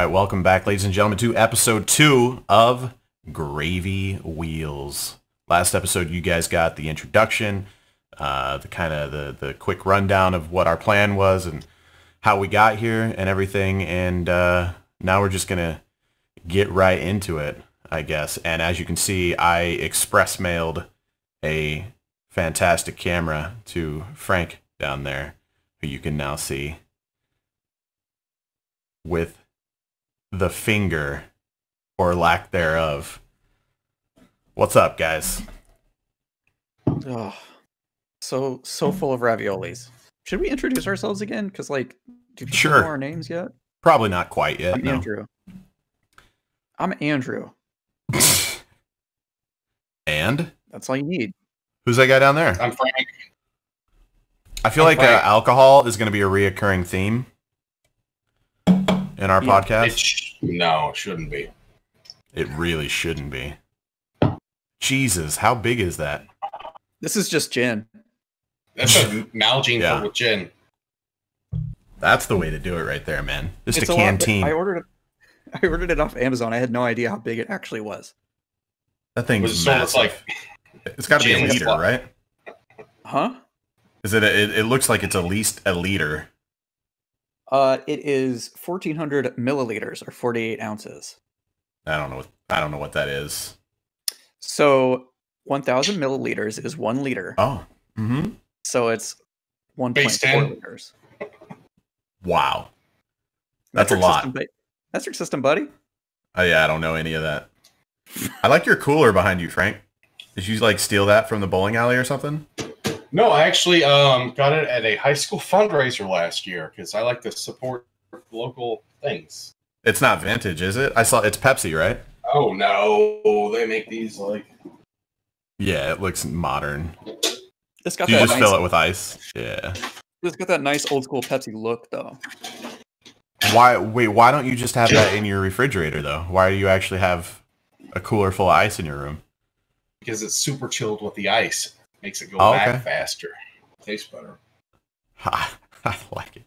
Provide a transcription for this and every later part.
right, welcome back, ladies and gentlemen, to episode 2 of Gravy Wheels. Last episode, you guys got the introduction, the quick rundown of what our plan was and how we got here and everything, and now we're just gonna get right into it, I guess. And as you can see, I express mailed a fantastic camera to Frank down there, who you can now see with the finger or lack thereof. What's up, guys? Oh, so full of raviolis. Should we introduce ourselves again? Because, like, do people know our names yet? Probably not quite yet. I'm Andrew. I'm Andrew. And? That's all you need. Who's that guy down there? I'm Frank. I feel like alcohol is going to be a reoccurring theme in our podcast. No, it shouldn't be. It really shouldn't be. Jesus, how big is that? This is just gin. That's a Nalgene filled with gin. That's the way to do it right there, man. Just It's a canteen. I ordered it off Amazon. I had no idea how big it actually was. That thing's massive. It's got to be a liter, right? Huh? Is it? It looks like it's at least a liter. It is 1,400 milliliters or 48 ounces. I don't know what that is. So 1,000 milliliters is 1 liter. Oh. Mm-hmm. So it's 1.4 liters. Wow. That's a lot. Metric system, buddy. Oh yeah, I don't know any of that. I like your cooler behind you, Frank. Did you like steal that from the bowling alley or something? No, I actually got it at a high school fundraiser last year because I like to support local things. It's not vintage, is it? I saw it's Pepsi, right? Oh no, they make these like. Yeah, it looks modern. It's got you just fill it with ice. Yeah. It's got that nice old school Pepsi look, though. Why don't you just have that in your refrigerator, though? Why do you actually have a cooler full of ice in your room? Because it's super chilled with the ice. Makes it go back faster. Tastes better. I like it.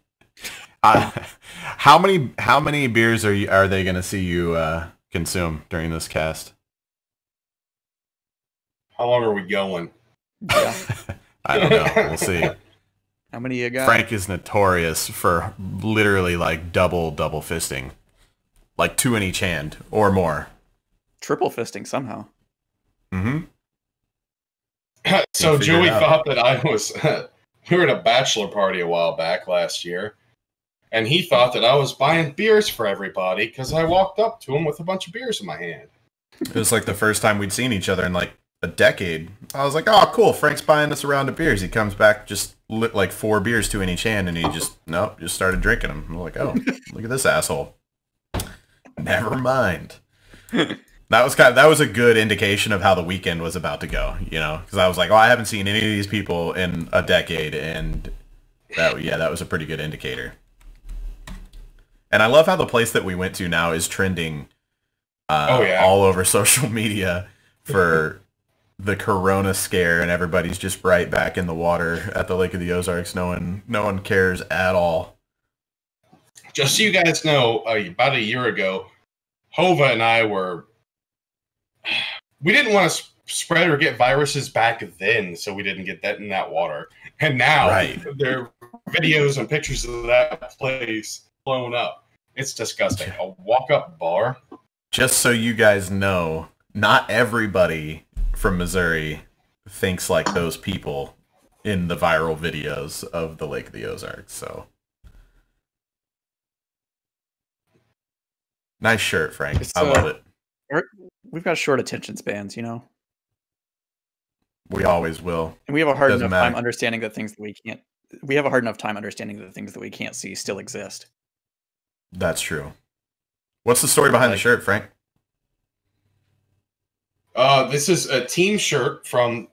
How many beers are they going to see you consume during this cast? How long are we going? Yeah. I don't know. We'll see. How many you got? Frank is notorious for literally like double fisting. Like 2 in each hand or more. Triple fisting somehow. Mm-hmm. So Joey thought that I was... we were at a bachelor party a while back last year. And he thought that I was buying beers for everybody because I walked up to him with a bunch of beers in my hand. It was like the first time we'd seen each other in like a decade. I was like, oh, cool. Frank's buying us a round of beers. He comes back, just lit like 4 beers, 2 in each hand, and he just started drinking them. I'm like, oh, look at this asshole. Never mind. That was a good indication of how the weekend was about to go, you know, because I was like, oh, I haven't seen any of these people in a decade, and that was a pretty good indicator. And I love how the place that we went to now is trending all over social media for the Corona scare, and everybody's just right back in the water at the Lake of the Ozarks. No one cares at all. Just so you guys know, about a year ago, Hova and I we didn't want to spread or get viruses back then, so we didn't get that in that water. And now there are videos and pictures of that place blown up. It's disgusting. A walk-up bar. Just so you guys know, not everybody from Missouri thinks like those people in the viral videos of the Lake of the Ozarks. So nice shirt, Frank. I love it. We've got short attention spans, you know. We always will. And we have a hard enough time understanding the things that we can't. We have a hard enough time understanding the things that we can't see still exist. That's true. What's the story behind the shirt, Frank? This is a team shirt from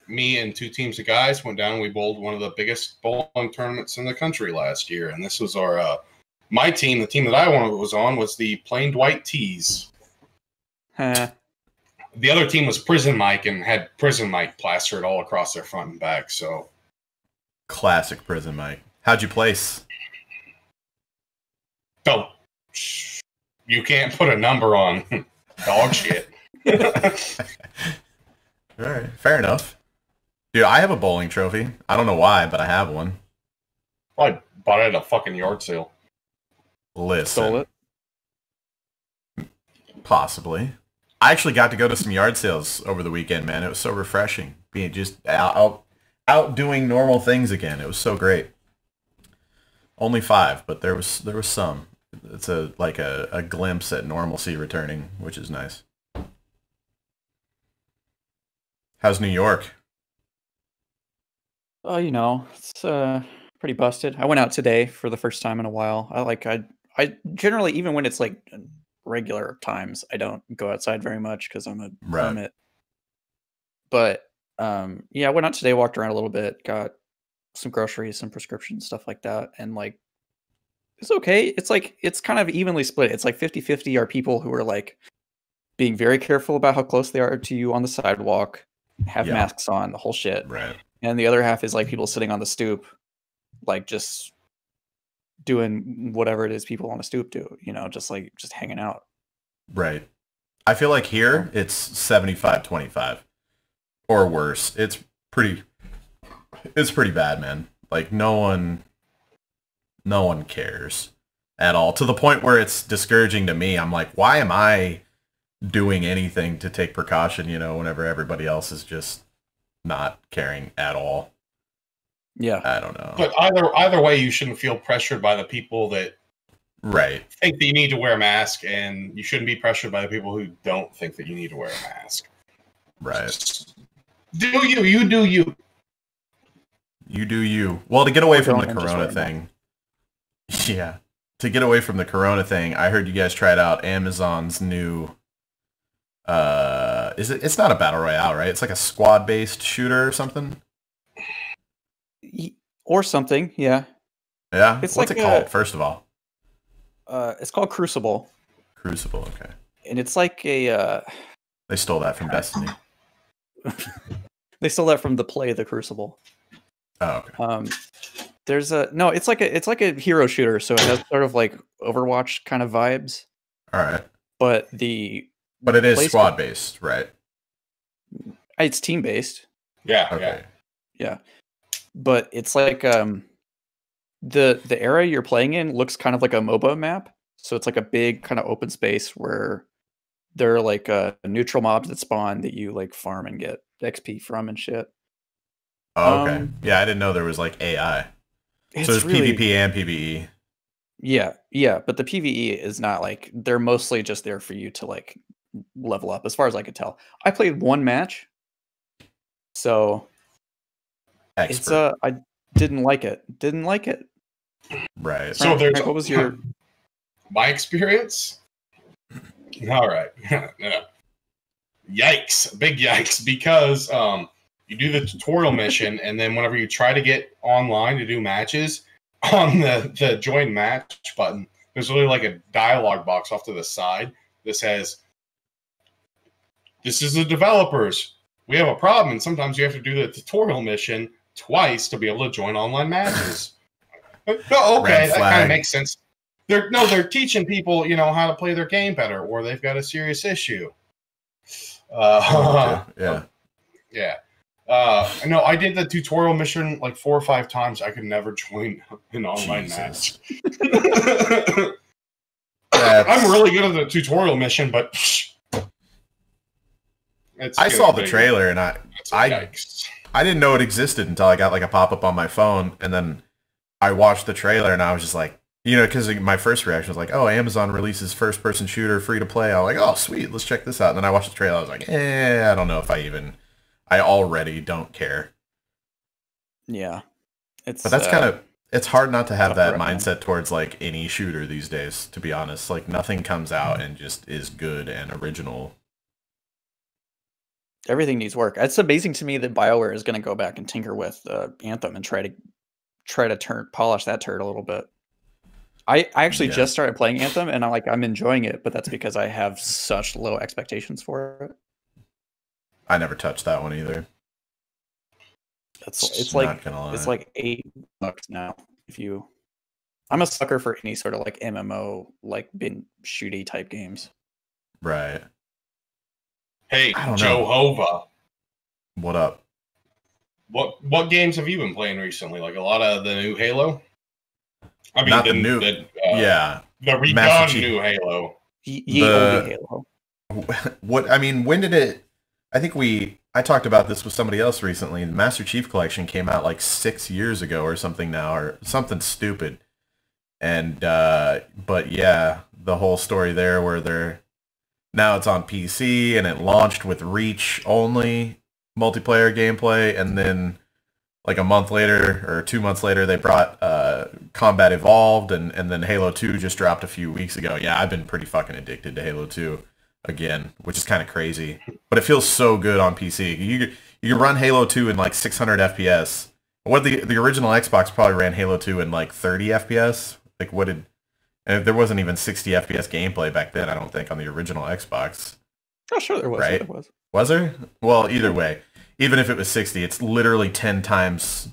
me and 2 teams of guys went down and we bowled one of the biggest bowling tournaments in the country last year. And this was our my team, the team that I was on, was the Planed White Tees. The other team was Prison Mike and had Prison Mike plastered all across their front and back. So, classic Prison Mike. How'd you place? Felt you can't put a number on dog shit. All right, fair enough. Dude, I have a bowling trophy. I don't know why, but I have one. I bought it at a fucking yard sale. Listen. Stole it? Possibly. I actually got to go to some yard sales over the weekend, man. It was so refreshing. Being just out doing normal things again. It was so great. Only 5, but there was some. It's like a glimpse at normalcy returning, which is nice. How's New York? Oh, it's pretty busted. I went out today for the first time in a while. I generally, even when it's like regular times, I don't go outside very much because I'm a hermit. But yeah, I went out today, walked around a little bit, got some groceries, some prescriptions, stuff like that, and like it's okay. It's kind of evenly split. It's like 50-50 are people who are like being very careful about how close they are to you on the sidewalk, have masks on, the whole shit. Right. And the other half is like people sitting on the stoop, like just doing whatever it is people on a stoop do, just hanging out. Right. I feel like here it's 75-25 or worse. It's pretty bad, man. Like no one cares at all, to the point where it's discouraging to me. I'm like, why am I doing anything to take precaution, whenever everybody else is just not caring at all? Yeah. I don't know. But either way, you shouldn't feel pressured by the people that think that you need to wear a mask, and you shouldn't be pressured by the people who don't think that you need to wear a mask. Right. Just do you. You do you. You do you. Well, to get away from the corona thing. Yeah. To get away from the corona thing, I heard you guys tried out Amazon's new it's not a battle royale, right? It's like a squad based shooter or something. Or something, yeah. Yeah. What's it called, first of all? It's called Crucible. Crucible, okay. And it's like a they stole that from Destiny. They stole that from the Crucible. Oh, okay. It's like a hero shooter, so it has sort of like Overwatch kind of vibes. All right. But it is squad based, right? It's team based. Yeah. Okay. Yeah. But it's like the area you're playing in looks kind of like a MOBA map. So it's like a big kind of open space where there are like neutral mobs that spawn that you like farm and get XP from and shit. Oh, okay. Yeah, I didn't know there was like AI. So there's PvP and PvE. Yeah, but the PvE is not like, they're mostly just there for you to like level up, as far as I could tell. I played one match, so Expert. I didn't like it. Right. So there's Frank, what was your my experience? All right. Yikes, big yikes, because you do the tutorial mission, and then whenever you try to get online to do matches, on the join match button, there's literally like a dialogue box off to the side that says, "This is the developers. We have a problem, and sometimes you have to do the tutorial mission twice to be able to join online matches." Oh, okay, that kind of makes sense. They're teaching people, how to play their game better, or they've got a serious issue. Yeah. Yeah. No, I did the tutorial mission like 4 or 5 times. I could never join an online match. I'm really good at the tutorial mission, but I saw the trailer and I didn't know it existed until I got like a pop-up on my phone, and then I watched the trailer and I was just like, because my first reaction was like, oh, Amazon releases first-person shooter free to play. I was like, oh, sweet, let's check this out. And then I watched the trailer. I was like, I don't know if I already don't care. Yeah. But that's it's hard not to have that mindset towards like any shooter these days, to be honest. Like nothing comes out and just is good and original. Everything needs work. It's amazing to me that BioWare is going to go back and tinker with Anthem and try to polish that turd a little bit. I actually just started playing Anthem, and I'm enjoying it, but that's because I have such low expectations for it. I never touched that one either. It's like $8 now if you I'm a sucker for any sort of like MMO, like bin shooty type games. Right. Hey, I don't know. Jehovah. What up? What games have you been playing recently? Like a lot of the new Halo? I mean, Not the new. Yeah. The Master redone Chief. new Halo. Ye olde Halo. What I mean, when did it? I think I talked about this with somebody else recently. The Master Chief Collection came out like 6 years ago or something now, or something stupid. And but yeah, the whole story there where now it's on PC and it launched with Reach only multiplayer gameplay, and then like a month later or 2 months later they brought Combat Evolved, and then Halo 2 just dropped a few weeks ago. Yeah, I've been pretty fucking addicted to Halo 2 again, which is kind of crazy. But it feels so good on PC. You can run Halo 2 in like 600 FPS. What the original Xbox probably ran Halo 2 in like 30 FPS. Like and there wasn't even 60 FPS gameplay back then, I don't think, on the original Xbox. Oh, sure there was. Right? There was. Was there? Well, either way, even if it was 60, it's literally 10 times,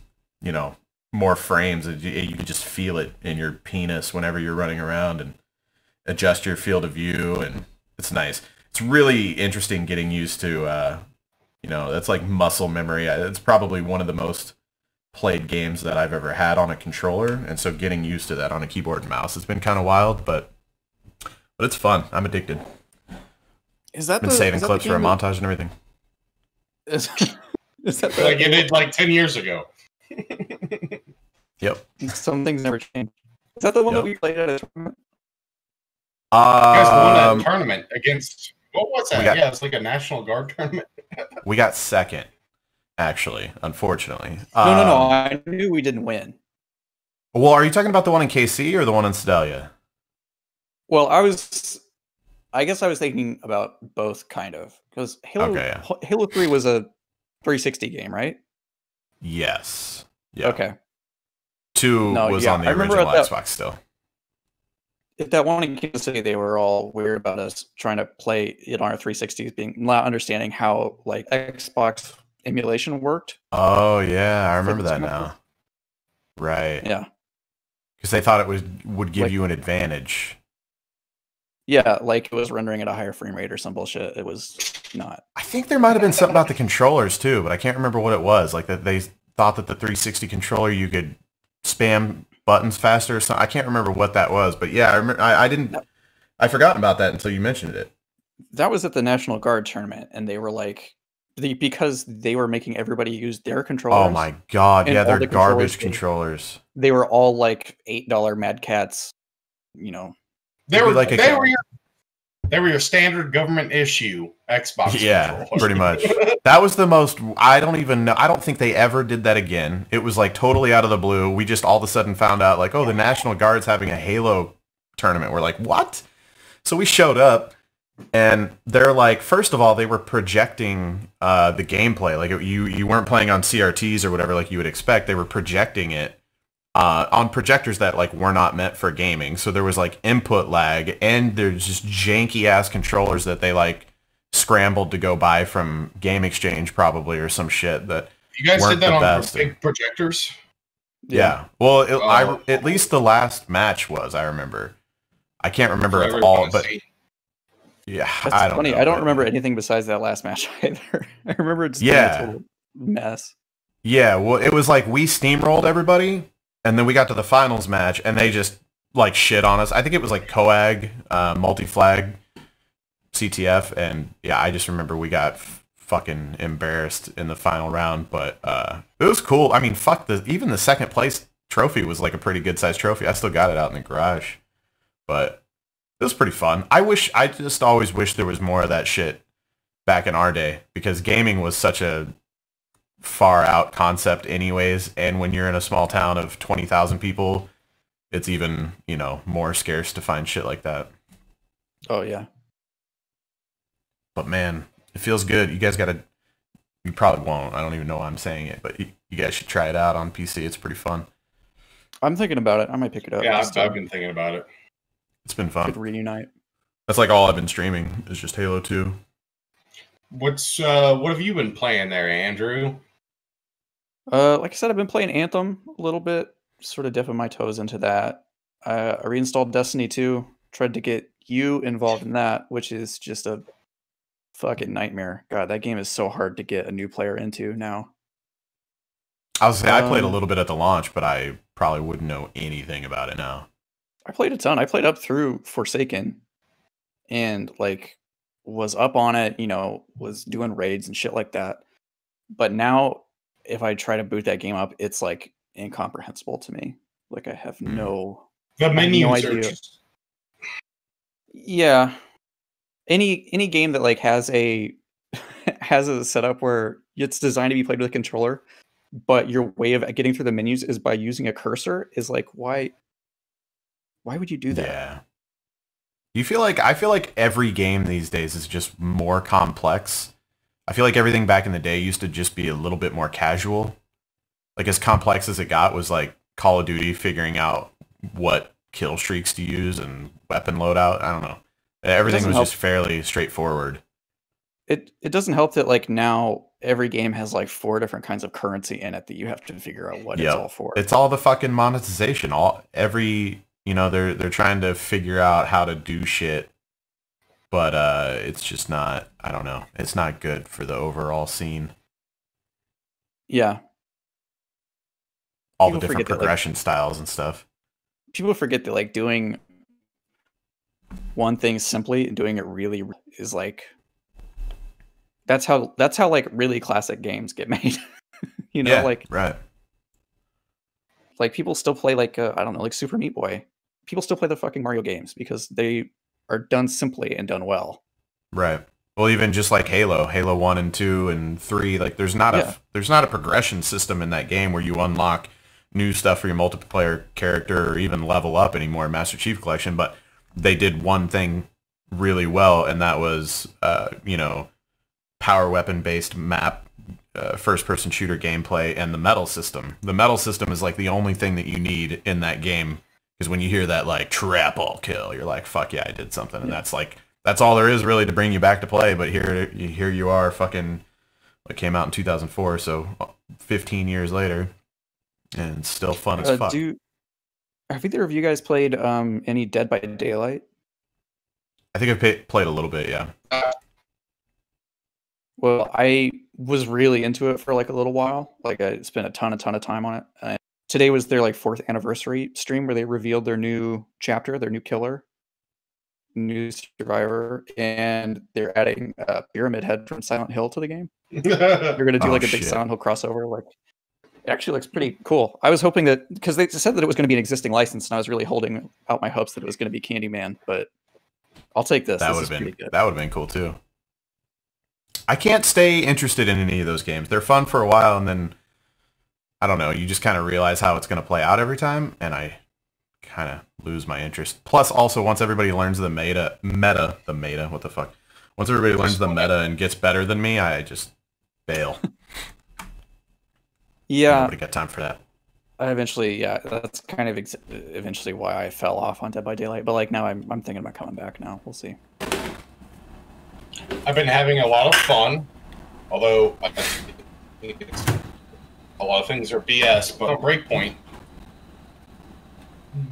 more frames. You can just feel it in your penis whenever you're running around and adjust your field of view, and it's nice. It's really interesting getting used to, that's like muscle memory. It's probably one of the most played games that I've ever had on a controller, and so getting used to that on a keyboard and mouse has been kind of wild, but it's fun. I'm addicted. Is that been saving clips for a montage and everything. Is that like you did like 10 years ago? Yep. Some things never change. Is that the one that we played at a tournament? You guys won a tournament against, what was that? Yeah, it's like a National Guard tournament. We got second, actually, unfortunately. No. I knew we didn't win. Well, are you talking about the one in KC or the one in Sedalia? Well, I guess I was thinking about both, kind of, because Halo 3 was a 360 game, right? Yes. Yeah. Okay. 2 was on the original Xbox still. At that one in Kansas City, they were all weird about us trying to play it on our 360s, being not understanding how like Xbox emulation worked. Oh yeah, I remember that now. Right. Yeah. Because they thought it would give you an advantage. Yeah, like it was rendering at a higher frame rate or some bullshit. It was not. I think there might have been something about the controllers too, but I can't remember what it was. Like that they thought that the 360 controller you could spam buttons faster or something. I can't remember what that was, but yeah, I remember. I forgot about that until you mentioned it. That was at the National Guard tournament, and they were like, because they were making everybody use their controllers. Oh my god! Yeah, they're garbage controllers. They were all like $8 Mad Cats. They were your standard government issue Xbox. Yeah, pretty much. That was the most. I don't even know. I don't think they ever did that again. It was like totally out of the blue. We just all of a sudden found out like, oh, the National Guard's having a Halo tournament. We're like, what? So we showed up, and they're like, first of all, they were projecting the gameplay. Like you weren't playing on CRTs or whatever like you would expect. They were projecting it on projectors that like were not meant for gaming. So there was like input lag, and there's just janky ass controllers that they like scrambled to go buy from Game Exchange probably or some shit that you guys did that on big projectors. Yeah. Well, at least the last match was. I remember. I can't remember if all, but yeah, that's funny. Know, I don't remember anything besides that last match either. I remember it's being a total mess. Yeah. Well, it was like we steamrolled everybody. And then we got to the finals match, and they just, like, shit on us. I think it was, like, Coag, multi-flag, CTF, and, yeah, I just remember we got fucking embarrassed in the final round, but it was cool. I mean, even the second place trophy was, like, a pretty good-sized trophy. I still got it out in the garage, but it was pretty fun. I just always wish there was more of that shit back in our day, because gaming was such a far out concept anyways, and when you're in a small town of 20,000 people, it's even, more scarce to find shit like that. Oh yeah. But man, it feels good. You guys you probably won't. I don't even know why I'm saying it, but you guys should try it out on PC. It's pretty fun. I'm thinking about it. I might pick it up. Yeah, I've been thinking about it. It's been fun. Could reunite. That's like all I've been streaming is just Halo 2. What have you been playing there, Andrew? Like I said, I've been playing Anthem a little bit, sort of dipping my toes into that. I reinstalled Destiny 2. Tried to get you involved in that, which is just a fucking nightmare. God, that game is so hard to get a new player into now. I was saying I played a little bit at the launch, but I probably wouldn't know anything about it now. I played a ton. I played up through Forsaken, and like was up on it. Was doing raids and shit like that. But now, if I try to boot that game up, it's like incomprehensible to me. Like I have no. The menus no are idea. just... Yeah. Any game that like has a setup where it's designed to be played with a controller, but your way of getting through the menus is by using a cursor is like, why would you do that? Yeah. I feel like every game these days is just more complex. I feel like everything back in the day used to just be a little bit more casual. Like as complex as it got was like Call of Duty figuring out what kill streaks to use and weapon loadout. I don't know. Everything was just fairly straightforward. It doesn't help that like now every game has like 4 different kinds of currency in it that you have to figure out what it's all for. It's all the fucking monetization. They're trying to figure out how to do shit, but it's just not. I don't know. It's not good for the overall scene. Yeah. All the different progression styles and stuff. People forget that like doing one thing simply and doing it really is like that's how like really classic games get made. Right. Like people still play like I don't know, like Super Meat Boy. People still play the fucking Mario games because they are done simply and done well. Right. Well, even just like Halo 1 and 2 and 3, like there's not a progression system in that game where you unlock new stuff for your multiplayer character or even level up anymore in Master Chief Collection, but they did one thing really well, and that was power weapon based map first person shooter gameplay and the medal system. The medal system is like the only thing that you need in that game, because when you hear that like trap all kill, you're like, fuck yeah, I did something. And that's all there is really to bring you back to play. But here you are, fucking, it came out in 2004, so 15 years later, and it's still fun as fuck. Have either of you guys played any Dead by Daylight? I think I've played a little bit, yeah. Well, I was really into it for like a little while. Like I spent a ton of time on it. Today was their like 4th anniversary stream where they revealed their new chapter, their new killer, new survivor, and they're adding a Pyramid Head from Silent Hill to the game. They're going to do like a big Silent Hill crossover. Like, it actually looks pretty cool. I was hoping that, because they said that it was going to be an existing license, and I was really holding out my hopes that it was going to be Candyman, but I'll take this. That would have been cool too. I can't stay interested in any of those games. They're fun for a while, and then I don't know, you just kind of realize how it's going to play out every time, and I kind of lose my interest. Plus, also, once everybody learns the meta, what the fuck? Once everybody learns the meta and gets better than me, I just bail. Yeah. Nobody got time for that. That's kind of eventually why I fell off on Dead by Daylight. But like now, I'm thinking about coming back now. We'll see. I've been having a lot of fun, although I think a lot of things are BS. But on Breakpoint,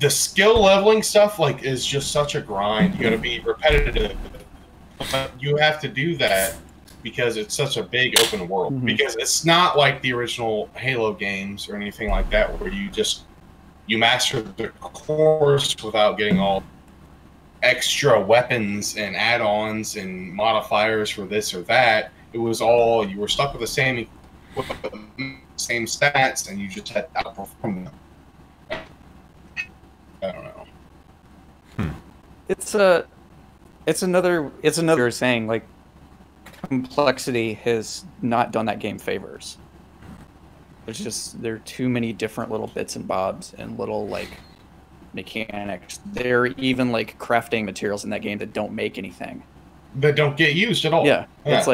the skill leveling stuff like is just such a grind. You got to be repetitive, but you have to do that because it's such a big open world. Mm-hmm. Because it's not like the original Halo games or anything like that, where you master the course without getting all extra weapons and add-ons and modifiers for this or that. It was all, you were stuck with the same stats, and you just had to outperform them. I don't know. It's another saying, like, complexity has not done that game favors. There are too many different little bits and bobs and little like mechanics. There are even like crafting materials in that game that don't make anything, that don't get used at all. Yeah. It's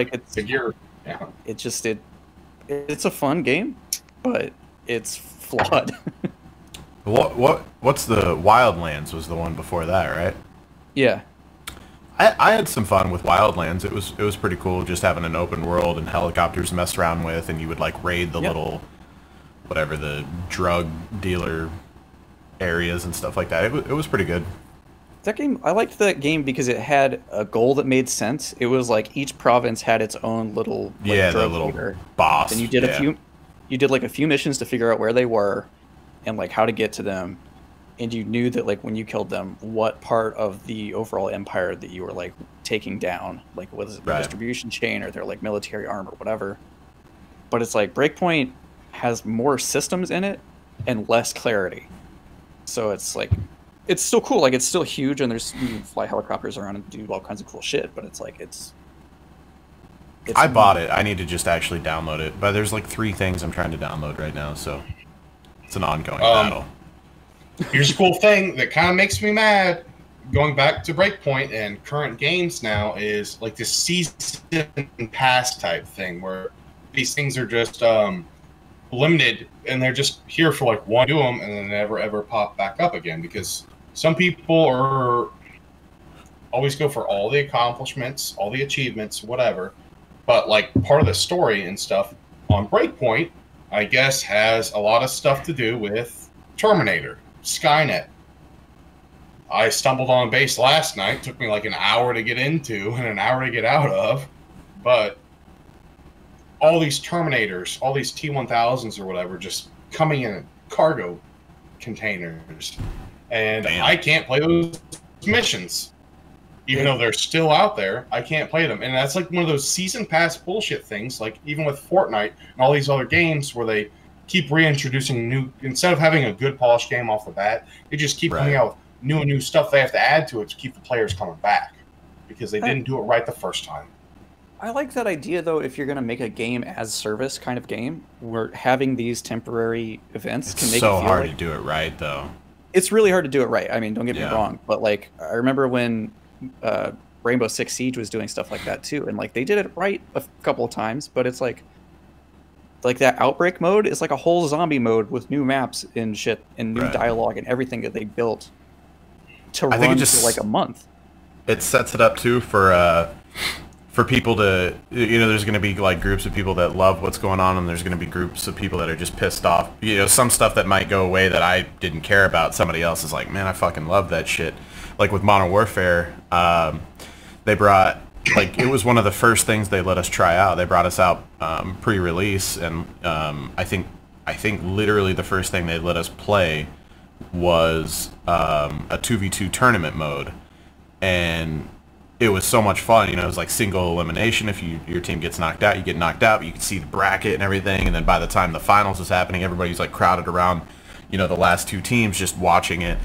it's a fun game, but it's flawed. What's the Wildlands was the one before that, right? Yeah. I had some fun with Wildlands. It was pretty cool just having an open world and helicopters to mess around with, and you would like raid the little, whatever, the drug dealer areas and stuff like that. It was pretty good. That game, I liked that game because it had a goal that made sense. It was like each province had its own little Yeah, the drug little leader. boss. And you did yeah. you did like a few missions to figure out where they were and like how to get to them. And you knew that like when you killed them, what part of the overall empire that you were like taking down, like was it the Right. distribution chain or their like military arm or whatever. But it's like Breakpoint has more systems in it and less clarity. So it's like it's still cool, like it's still huge and there's you can fly helicopters around and do all kinds of cool shit, but it's like it's I bought it. I need to just actually download it. But there's like 3 things I'm trying to download right now, so it's an ongoing battle. Here's a cool thing that kind of makes me mad. Going back to Breakpoint and current games now is like this season pass type thing where these things are just limited and they're just here for like one do them and then never ever pop back up again because some people are always go for all the accomplishments, all the achievements, whatever. But like part of the story and stuff on Breakpoint, I guess, has a lot of stuff to do with Terminator, Skynet. I stumbled on base last night. Took me like an hour to get into and an hour to get out of. But all these Terminators, all these T-1000s or whatever, just coming in cargo containers. And Damn. I can't play those missions. Even though they're still out there, I can't play them. And that's like one of those season pass bullshit things, like even with Fortnite and all these other games where they keep reintroducing new, instead of having a good polished game off the bat, they just keep coming out with new stuff they have to add to it to keep the players coming back because they didn't do it right the first time. I like that idea though. If you're going to make a game as service kind of game, where having these temporary events can make so it feel hard like, to do it right, though. It's really hard to do it right. I mean, don't get me wrong, but like I remember when Rainbow Six Siege was doing stuff like that too, and like they did it right a couple of times, but it's like that outbreak mode is like a whole zombie mode with new maps and shit and new dialogue and everything that they built to run for like a month. It sets it up too for people to, you know, there's going to be like groups of people that love what's going on, and there's going to be groups of people that are just pissed off. You know, some stuff that might go away that I didn't care about, somebody else is like, man, I fucking love that shit. Like with Modern Warfare, they brought, like, it was one of the first things they let us try out. They brought us out pre-release, and I think literally the first thing they let us play was a 2v2 tournament mode, and it was so much fun. You know, it was like single elimination. If your team gets knocked out, you get knocked out, but you can see the bracket and everything, and then by the time the finals was happening, everybody's like crowded around, you know, the last 2 teams just watching it.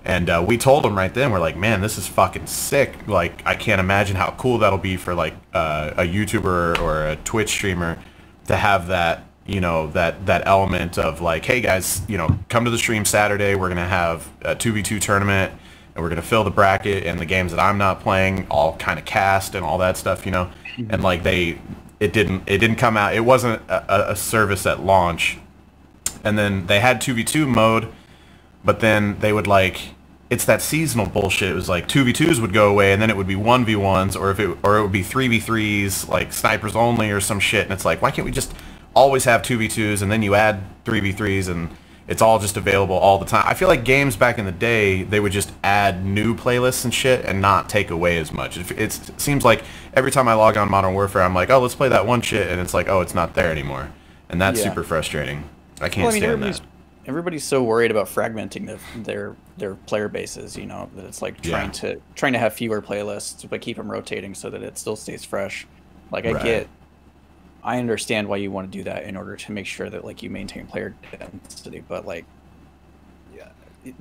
And we told them right then, we're like, man, this is fucking sick. Like, I can't imagine how cool that'll be for like a YouTuber or a Twitch streamer to have that, you know, that element of like, hey guys, you know, come to the stream Saturday. We're gonna have a 2v2 tournament, and we're gonna fill the bracket, and the games that I'm not playing, all kind of cast and all that stuff, you know. And like it didn't come out. It wasn't a service at launch, and then they had 2v2 mode, but then they would like, it's that seasonal bullshit. It was like 2v2s would go away, and then it would be 1v1s, or it would be 3v3s, like snipers only or some shit. And it's like, why can't we just always have 2v2s, and then you add 3v3s, and it's all just available all the time? I feel like games back in the day, they would just add new playlists and shit and not take away as much. It seems like every time I log on Modern Warfare, I'm like, oh, let's play that one shit, and it's like, oh, it's not there anymore. And that's super frustrating. I can't stand that. Everybody's so worried about fragmenting their player bases, you know, that it's like trying to have fewer playlists but keep them rotating so that it still stays fresh. Like I understand why you want to do that in order to make sure that like you maintain player density, but like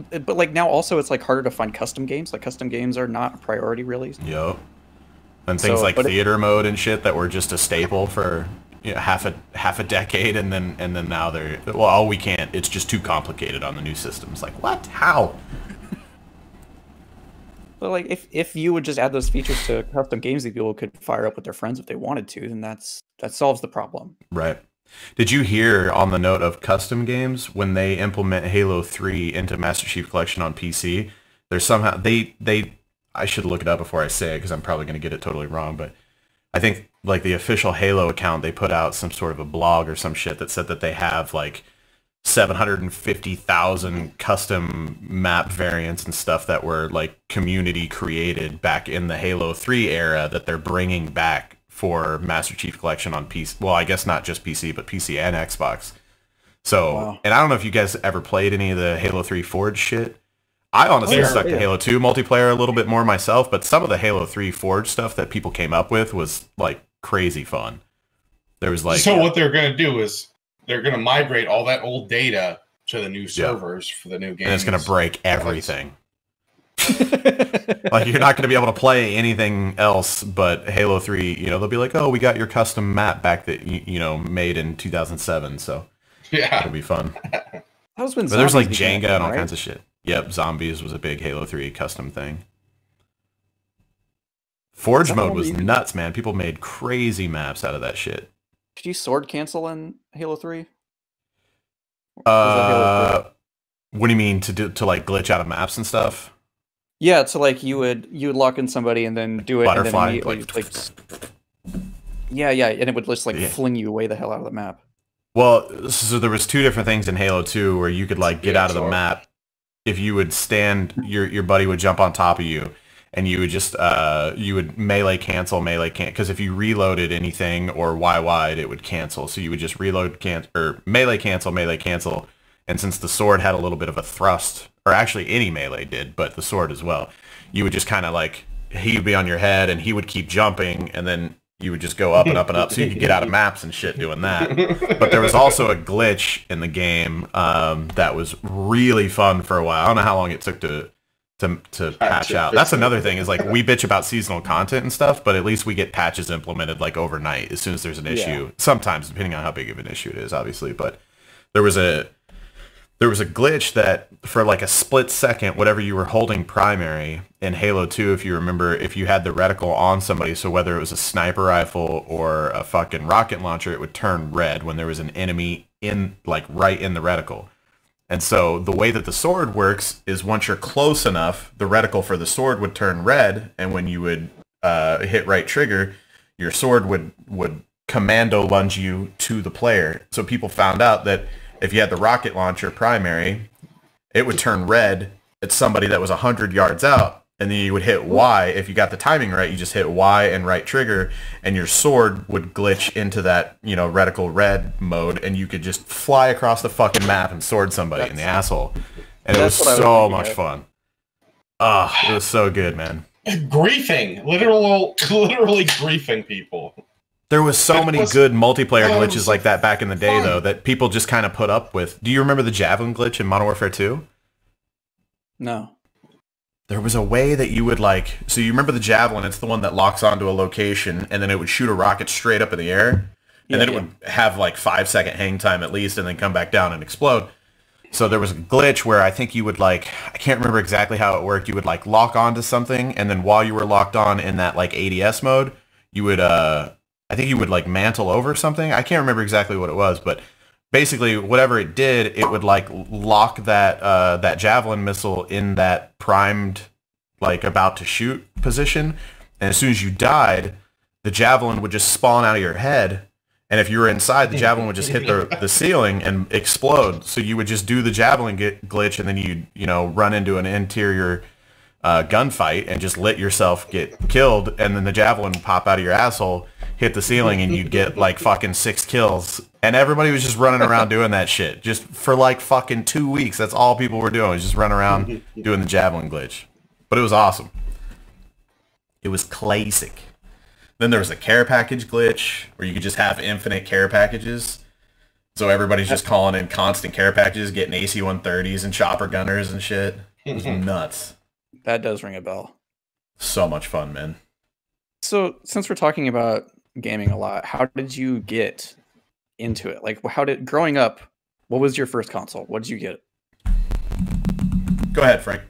but like now also it's like harder to find custom games. Like custom games are not a priority really. Yep. And things like theater mode and shit that were just a staple for, you know, half a decade, and then now they're, well, we can't. It's just too complicated on the new systems. Like, what? How? But like if you would just add those features to custom games that people could fire up with their friends if they wanted to, then that solves the problem. Right. Did you hear, on the note of custom games, when they implement Halo 3 into Master Chief Collection on PC, there's somehow they I should look it up before I say it because I'm probably going to get it totally wrong, but I think like the official Halo account, they put out some sort of a blog or some shit that said that they have like 750,000 custom map variants and stuff that were like community created back in the Halo 3 era that they're bringing back for Master Chief Collection on PC. Well, I guess not just PC, but PC and Xbox. So, wow. And I don't know if you guys ever played any of the Halo 3 Forge shit. I honestly stuck to Halo 2 multiplayer a little bit more myself, but some of the Halo 3 Forge stuff that people came up with was like crazy fun. There was like... So what they're going to do is they're going to migrate all that old data to the new servers for the new games. And it's going to break everything. Like, you're not going to be able to play anything else but Halo 3. You know, they'll be like, oh, we got your custom map back that, you know, made in 2007. So yeah, it'll be fun. That was when there's like Jenga and all kinds of shit. Yep, Zombies was a big Halo 3 custom thing. Forge mode was nuts, man. People made crazy maps out of that shit. Could you sword cancel in Halo 3? What do you mean to like glitch out of maps and stuff? Yeah, so like you would lock in somebody and then do it butterfly, and then like yeah, and it would just like fling you way the hell out of the map. Well, so there was two different things in Halo 2 where you could like get out of the map. If you would stand, your buddy would jump on top of you, and you would just you would melee cancel, because if you reloaded anything or Y-wide, it would cancel. So you would just reload or melee cancel, and since the sword had a little bit of a thrust, or actually any melee did, but the sword as well, you would just kind of like, he would be on your head, and he would keep jumping, and then you would just go up and up and up, so you could get out of maps and shit doing that. But there was also a glitch in the game that was really fun for a while. I don't know how long it took to patch out. That's another thing, is like, we bitch about seasonal content and stuff, but at least we get patches implemented like overnight as soon as there's an issue. Sometimes, depending on how big of an issue it is, obviously. But there was a glitch that for like a split second, whatever you were holding primary in Halo 2, if you remember, if you had the reticle on somebody, so whether it was a sniper rifle or a fucking rocket launcher, it would turn red when there was an enemy in, like, right in the reticle. And so the way that the sword works is once you're close enough, the reticle for the sword would turn red, and when you would hit right trigger, your sword would commando lunge you to the player. So people found out that if you had the rocket launcher primary, it would turn red at somebody that was 100 yards out, and then you would hit Y. If you got the timing right, you just hit Y and right trigger, and your sword would glitch into that, you know, reticle red mode, and you could just fly across the fucking map and sword somebody in the asshole. And it was so much fun. Ah, it was so good, man. Griefing, literally griefing people. There was so many good multiplayer glitches like that back in the day, though, that people just kind of put up with. Do you remember the Javelin glitch in Modern Warfare 2? No. There was a way that you would like... So you remember the Javelin, it's the one that locks onto a location, and then it would shoot a rocket straight up in the air, and then it would have like 5-second hang time at least, and then come back down and explode. So there was a glitch where I think you would like... I can't remember exactly how it worked. You would like lock onto something, and then while you were locked on in that like ADS mode, you would... I think you would like mantle over something. I can't remember exactly what it was, but basically whatever it did, it would like lock that that Javelin missile in that primed, like about to shoot position. And as soon as you died, the Javelin would just spawn out of your head. And if you were inside, the Javelin would just hit the ceiling and explode. So you would just do the Javelin glitch, and then you know, run into an interior gunfight and just let yourself get killed. And then the Javelin would pop out of your asshole, hit the ceiling, and you'd get like fucking 6 kills. And everybody was just running around doing that shit just for like fucking 2 weeks. That's all people were doing, was just running around doing the Javelin glitch. But it was awesome. It was classic. Then there was a care package glitch where you could just have infinite care packages. So everybody's just calling in constant care packages, getting AC-130s and chopper gunners and shit. It was nuts. That does ring a bell. So much fun, man. So since we're talking about gaming a lot, how did you get into it? Like, growing up, what was your first console? What did you get? Go ahead, Frank.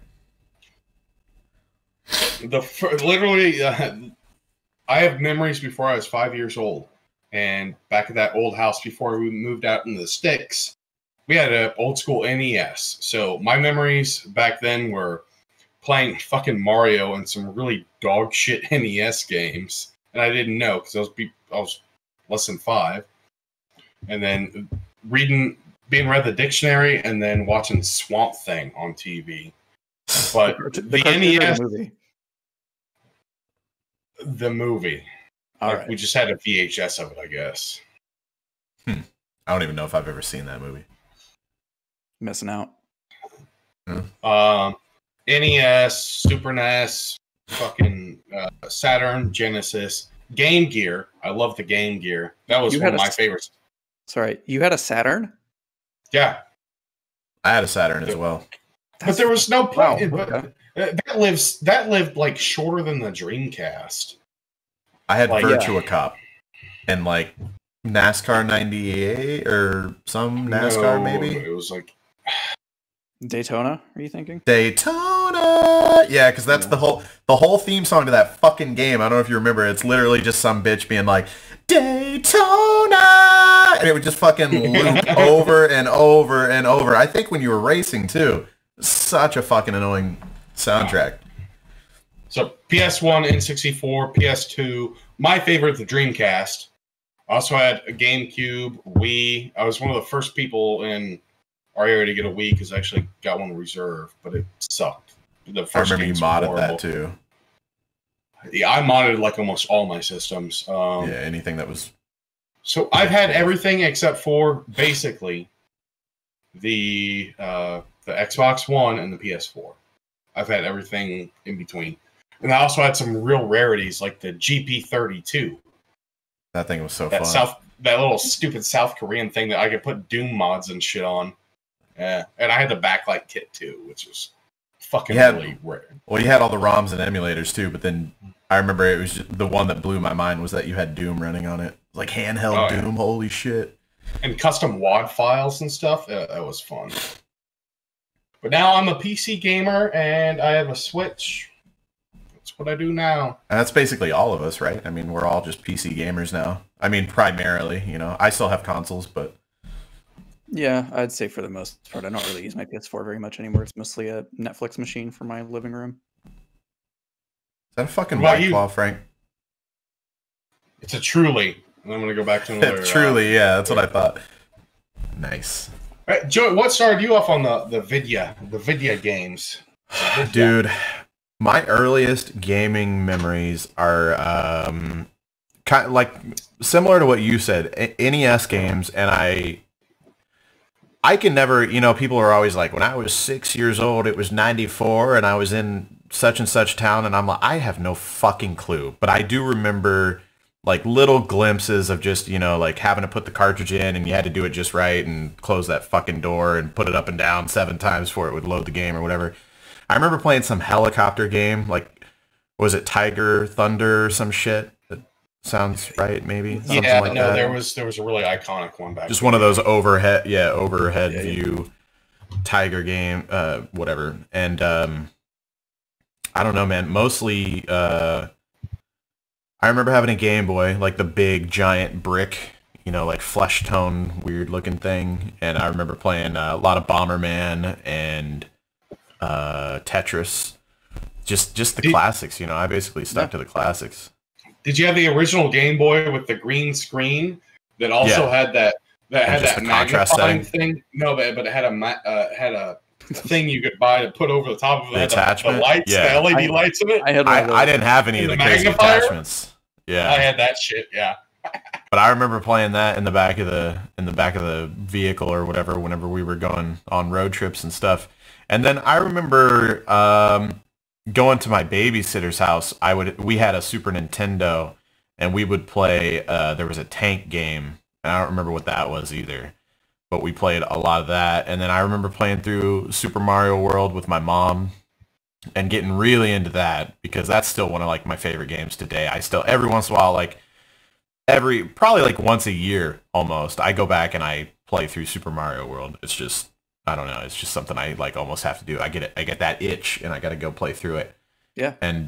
Literally, I have memories before I was 5 years old. And back at that old house before we moved out into the sticks, we had an old school NES. So my memories back then were playing fucking Mario and some really dog shit NES games. And I didn't know because I was less than 5. And then being read the dictionary and then watching Swamp Thing on TV. But the NES, the movie. All right. We just had a VHS of it, I guess. I don't even know if I've ever seen that movie. Missing out. NES, Super NES, fucking Saturn, Genesis, Game Gear. I love the Game Gear. That was one of my favorites. Sorry, you had a Saturn? Yeah. I had a Saturn as well. But there was no point. Wow, okay. That lived like shorter than the Dreamcast. I had Virtua Cop and like NASCAR 98 or some NASCAR maybe. It was like Daytona, are you thinking? Daytona! Yeah, because that's the whole theme song to that fucking game. I don't know if you remember. It's literally just some bitch being like, Daytona! And it would just fucking loop over and over and over. I think when you were racing, too. Such a fucking annoying soundtrack. So, PS1, N64, PS2. My favorite, the Dreamcast. I also had a GameCube, Wii. I was one of the first people in our area to get a Wii because I actually got one reserved, but it sucked. The first I remember you modded that too. Yeah, I modded like almost all my systems. Anything that was. So I've had everything except for basically the Xbox One and the PS4. I've had everything in between, and I also had some real rarities like the GP32. That thing was so fun. That little stupid South Korean thing that I could put Doom mods and shit on. Yeah, and I had the backlight kit too, which was fucking really rare. Well, you had all the ROMs and emulators too, but then I remember it was just, the one that blew my mind was that you had Doom running on it, like handheld Doom. Holy shit! And custom WAD files and stuff. That was fun. But now I'm a PC gamer and I have a Switch. That's what I do now. And that's basically all of us, right? I mean, we're all just PC gamers now. I mean, primarily, you know. I still have consoles, but... Yeah, I'd say for the most part, I don't really use my PS4 very much anymore. It's mostly a Netflix machine for my living room. Is that a fucking White Claw, Frank? It's a Truly. And I'm going to go back to another... Truly, yeah, that's what I thought. Nice. All right, Joe, what started you off on the Vidya games? Dude, my earliest gaming memories are kind of like similar to what you said, NES games, and I can never, you know, people are always like, when I was 6 years old, it was 94, and I was in such and such town, and I'm like, I have no fucking clue, but I do remember like little glimpses of just, you know, like having to put the cartridge in and you had to do it just right and close that fucking door and put it up and down 7 times before it would load the game or whatever. I remember playing some helicopter game, like, was it Tiger Thunder or some shit? That sounds right, maybe? Something yeah, like no, that. there was a really iconic one back just then. One of those overhead view Tiger game, whatever. And I don't know, man, mostly... I remember having a Game Boy, like the big giant brick, you know, like flesh tone, weird looking thing. And I remember playing a lot of Bomberman and Tetris, just the classics. You know, I basically stuck to the classics. Did you have the original Game Boy with the green screen that also had that magnifying thing? No, but it had a thing you could buy to put over the top of the attachment, the lights, the LED lights in it. I didn't have any of the crazy attachments. Yeah, I had that shit. Yeah, but I remember playing that in the back of the vehicle or whatever whenever we were going on road trips and stuff. And then I remember going to my babysitter's house. We had a Super Nintendo, and we would play. There was a tank game, and I don't remember what that was either. But we played a lot of that. And then I remember playing through Super Mario World with my mom and getting really into that because that's still one of like my favorite games today. I still, every once in a while, like probably like once a year almost, I go back and I play through Super Mario World. It's just, I don't know. It's just something I like almost have to do. I get that itch and I got to go play through it. Yeah. And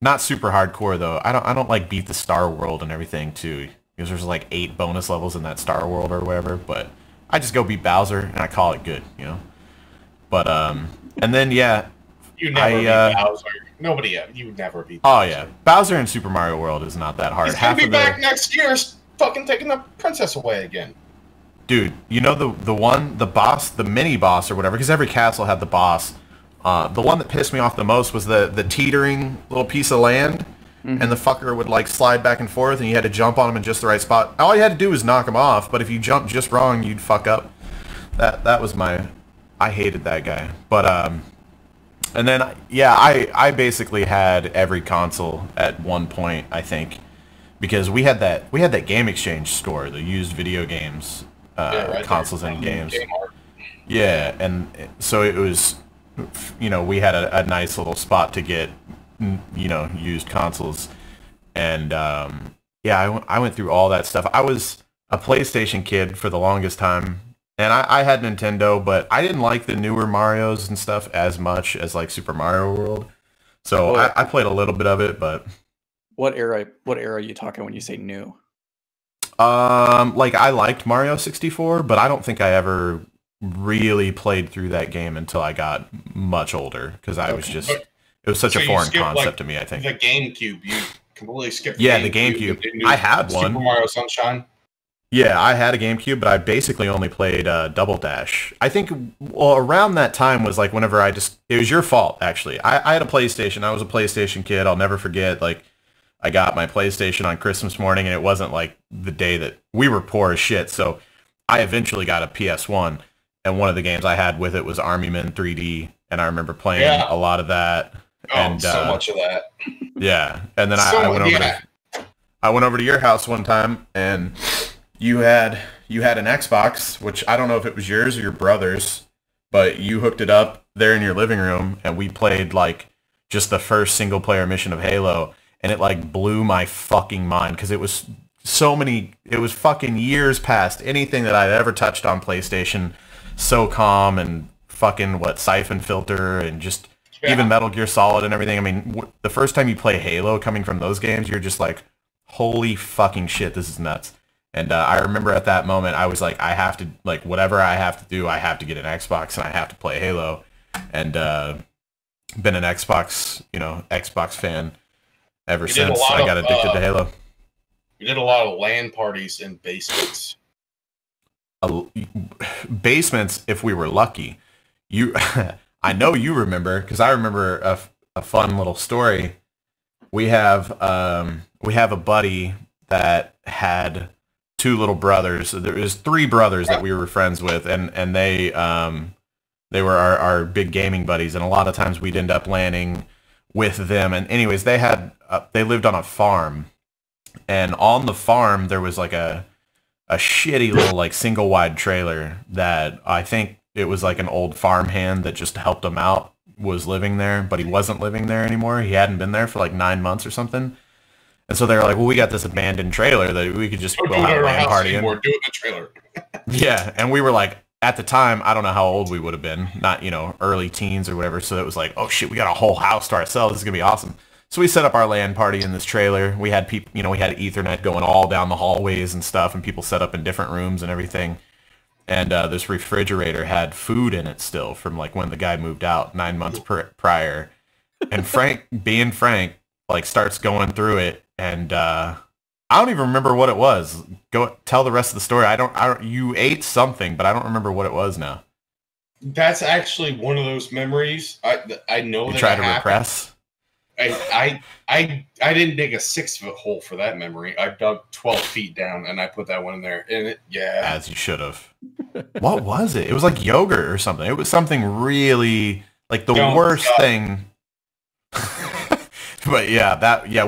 not super hardcore though. I don't like beat the Star World and everything too because there's like 8 bonus levels in that Star World or whatever, but I just go beat Bowser and I call it good, you know. But and then yeah, you never beat Bowser. You never beat Bowser. Oh yeah, Bowser in Super Mario World is not that hard. He's gonna be back next year, fucking taking the princess away again. Dude, you know the boss, the mini boss or whatever, because every castle had the boss. The one that pissed me off the most was the teetering little piece of land, and the fucker would like slide back and forth, and you had to jump on him in just the right spot. All you had to do was knock him off, but if you jumped just wrong, you'd fuck up. That was I hated that guy. But and then yeah, I basically had every console at one point, I think, because we had that Game Exchange store, the used video games. Right consoles there. and games. Kmart. Yeah, and so it was, we had a nice little spot to get, used consoles, and yeah, I went through all that stuff. I was a PlayStation kid for the longest time, and I had Nintendo, but I didn't like the newer Marios and stuff as much as like Super Mario World. So I played a little bit of it, but what era are you talking when you say new? like I liked Mario 64, but I don't think I ever really played through that game until I got much older because I was just, it was such a foreign concept to me, I think. The GameCube, you completely skipped the GameCube. I had one. Super Mario Sunshine. Yeah, I had a GameCube, but I basically only played Double Dash. I think around that time was like whenever it was your fault, actually. I had a PlayStation. I was a PlayStation kid. I'll never forget, like, I got my PlayStation on Christmas morning, and it wasn't like the day that we were poor as shit. So I eventually got a PS1, and one of the games I had with it was Army Men 3D, and I remember playing a lot of that. Oh, and so much of that. Yeah, and then I went over to your house one time, and you had an Xbox, which I don't know if it was yours or your brother's, but you hooked it up there in your living room, and we played like just the first single player mission of Halo. And it like blew my fucking mind because it was fucking years past anything that I'd ever touched on PlayStation. SOCOM and fucking Siphon Filter and just even Metal Gear Solid and everything. I mean, the first time you play Halo coming from those games, you're just like, holy fucking shit, this is nuts. And I remember at that moment, I was like, I have to, like, whatever I have to do, I have to get an Xbox and I have to play Halo. And been an Xbox fan ever since I got addicted to Halo. We did a lot of LAN parties in basements. Basements, if we were lucky. I know you remember, because I remember a fun little story. We have a buddy that had two little brothers. There was three brothers that we were friends with, and they were our big gaming buddies, and a lot of times we'd end up landing with them. And anyways, they lived on a farm, and on the farm there was like a shitty little like single wide trailer that I think it was like an old farmhand that just helped him out was living there, but he wasn't living there anymore. He hadn't been there for like 9 months or something. And so they were like, well, we got this abandoned trailer that we could just go have a LAN party in. We're doing the trailer. Yeah, and we were like, at the time, I don't know how old we would have been, not, early teens or whatever. So it was like, oh shit, we got a whole house to ourselves. This is going to be awesome. So we set up our LAN party in this trailer. We had people, we had Ethernet going all down the hallways and stuff, and people set up in different rooms and everything. And this refrigerator had food in it still from like when the guy moved out 9 months prior. And Frank, being Frank, like starts going through it, and I don't even remember what it was. Go tell the rest of the story. I don't. You ate something, but I don't remember what it was now. That's actually one of those memories. I know you that try to repress. I didn't dig a 6-foot hole for that memory. I dug 12 feet down and I put that one in there. And as you should have. What was it? It was like yogurt or something. It was something really like the worst thing. But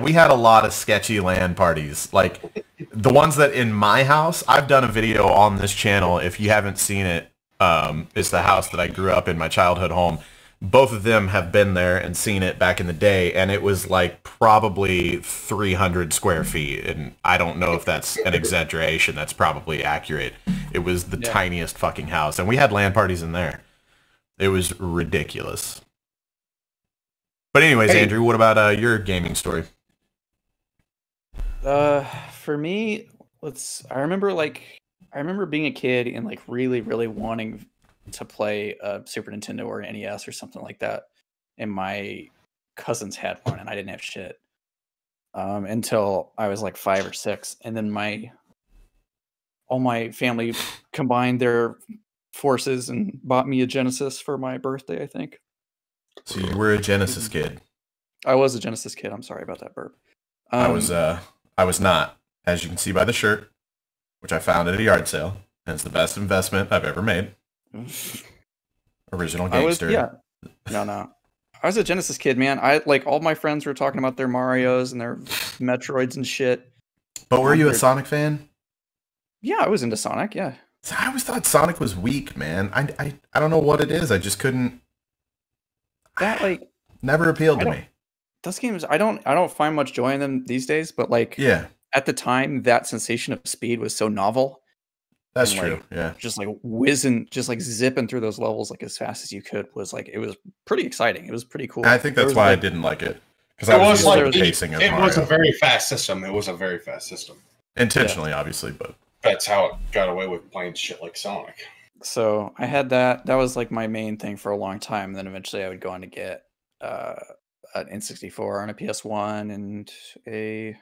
we had a lot of sketchy LAN parties. Like the ones that in my house, I've done a video on this channel. If you haven't seen it, it's the house that I grew up in, my childhood home. Both of them have been there and seen it back in the day, and it was like probably 300 square feet. And I don't know if that's an exaggeration. That's probably accurate. It was the tiniest fucking house, and we had LAN parties in there. It was ridiculous. But anyways, Andrew, what about your gaming story? For me, I remember being a kid and like really, really wanting to play a Super Nintendo or an NES or something like that. And my cousins had one and I didn't have shit. Until I was like 5 or 6. And then my all my family combined their forces and bought me a Genesis for my birthday, I think. So you were a Genesis kid. I was a Genesis kid. I'm sorry about that burp. I was not, as you can see by the shirt, which I found at a yard sale, and it's the best investment I've ever made. Original gangster. No. I was a Genesis kid, man. I like all my friends were talking about their Marios and their Metroids and shit. But were you a Sonic fan? Yeah, I was into Sonic, yeah. I always thought Sonic was weak, man. I don't know what it is. I just couldn't. That like never appealed to me. Those games, I don't find much joy in them these days, but like at the time that sensation of speed was so novel. That's true. Just like whizzing, just like zipping through those levels like as fast as you could was like it was pretty exciting. It was pretty cool. I think that's why I didn't like it. Because I was like the pacing of Mario. It was a very fast system. It was a very fast system. Intentionally, obviously, but that's how it got away with playing shit like Sonic. So I had that. That was like my main thing for a long time. And then eventually I would go on to get an N64 on a PS1 and a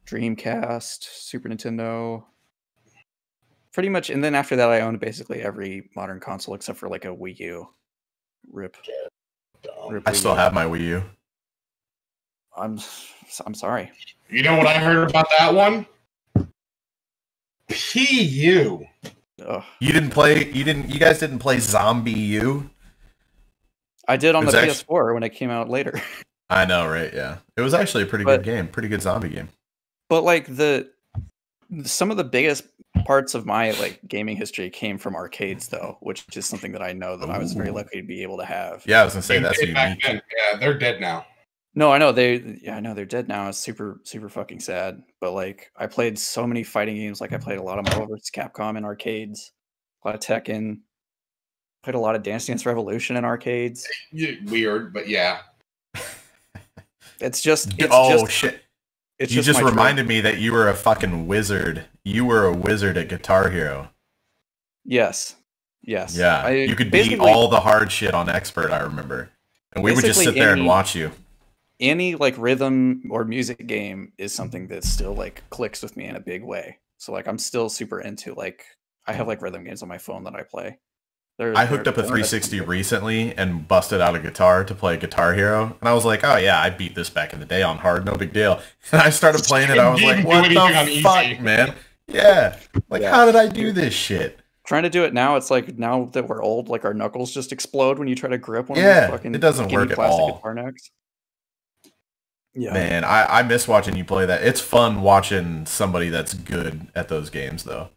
Dreamcast, Super Nintendo. Pretty much. And then after that, I owned basically every modern console except for like a Wii U. Rip I still have my Wii U. I'm sorry. You know what I heard about that one? PU. You guys didn't play Zombie U? I did on the PS4 when it came out later. I know, right? Yeah. It was actually a pretty good game. Pretty good zombie game. But like some of the biggest parts of my like gaming history came from arcades though, which is something that I know that I was very lucky to be able to have. Yeah, I was gonna say that's unique. Yeah, they're dead now. No, I know they're dead now. It's super, super fucking sad. But like I played so many fighting games. Like I played a lot of Marvel vs. Capcom in arcades, a lot of Tekken, played a lot of Dance Dance Revolution in arcades. Weird, but yeah. It's just shit. You just reminded me that you were a fucking wizard. You were a wizard at Guitar Hero. Yes. Yeah. You could beat all the hard shit on Expert, I remember. And we would just sit there and watch you. Any like rhythm or music game is something that still like clicks with me in a big way. So like I'm still super into like I have like rhythm games on my phone that I play. I hooked up a 360 recently and busted out a guitar to play Guitar Hero. And I was like, oh yeah, I beat this back in the day on hard, no big deal. And I started playing it, I was like, what the fuck, man? Yeah. Like, how did I do this shit? Trying to do it now, it's like, now that we're old, like our knuckles just explode when you try to grip one of those fucking it doesn't work at all. Guitar necks. Yeah. Man, I miss watching you play that. It's fun watching somebody that's good at those games, though.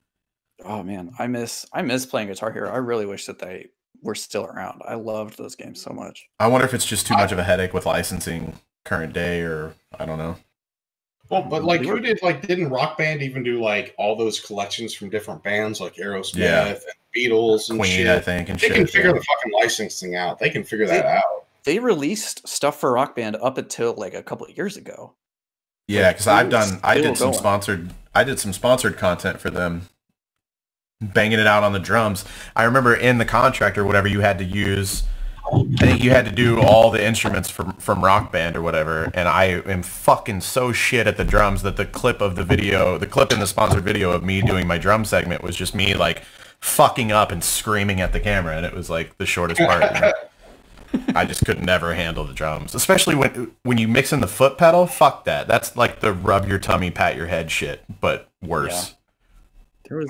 Oh man, I miss playing Guitar Hero. I really wish that they were still around. I loved those games so much. I wonder if it's just too much of a headache with licensing current day, or I don't know. Well, but like didn't Rock Band even do like all those collections from different bands like Aerosmith and Beatles and Queen, shit? I think, and they can figure the fucking licensing out. They can figure that out. They released stuff for Rock Band up until like a couple of years ago. Yeah, because I did some sponsored content for them. Banging it out on the drums. I remember in the contract or whatever you had to use, I think you had to do all the instruments from Rock Band or whatever, and I am fucking so shit at the drums that the clip in the sponsored video of me doing my drum segment was just me like fucking up and screaming at the camera, and it was like the shortest part. I just could never handle the drums, especially when you mix in the foot pedal. Fuck that. That's like the rub your tummy, pat your head shit, but worse. Yeah.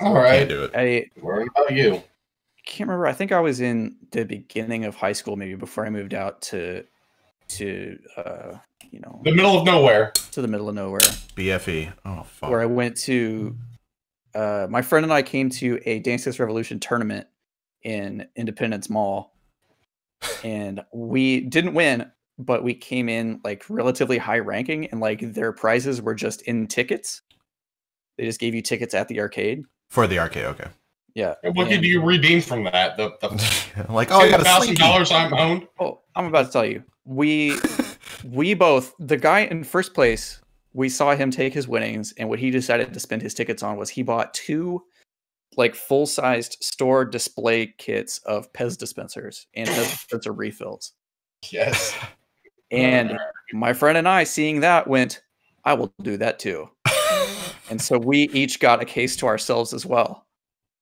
All right. Can't do it. What about you? I can't remember. I think I was in the beginning of high school, maybe before I moved out to the middle of nowhere. To the middle of nowhere. BFE. Oh fuck. Where I went to. My friend and I came to a Dance Dance Revolution tournament in Independence Mall, and we didn't win, but we came in like relatively high ranking, and like their prizes were just in tickets. They just gave you tickets at the arcade. For the arcade, okay. Yeah. And what did you redeem from that? The like, I got $1,000 I'm owned. Oh, I'm about to tell you. We both, the guy in first place, we saw him take his winnings, and what he decided to spend his tickets on was he bought 2 like full-sized store display kits of Pez dispensers and Pez dispenser refills. Yes. And my friend and I, seeing that, went, I will do that too. And so we each got a case to ourselves as well.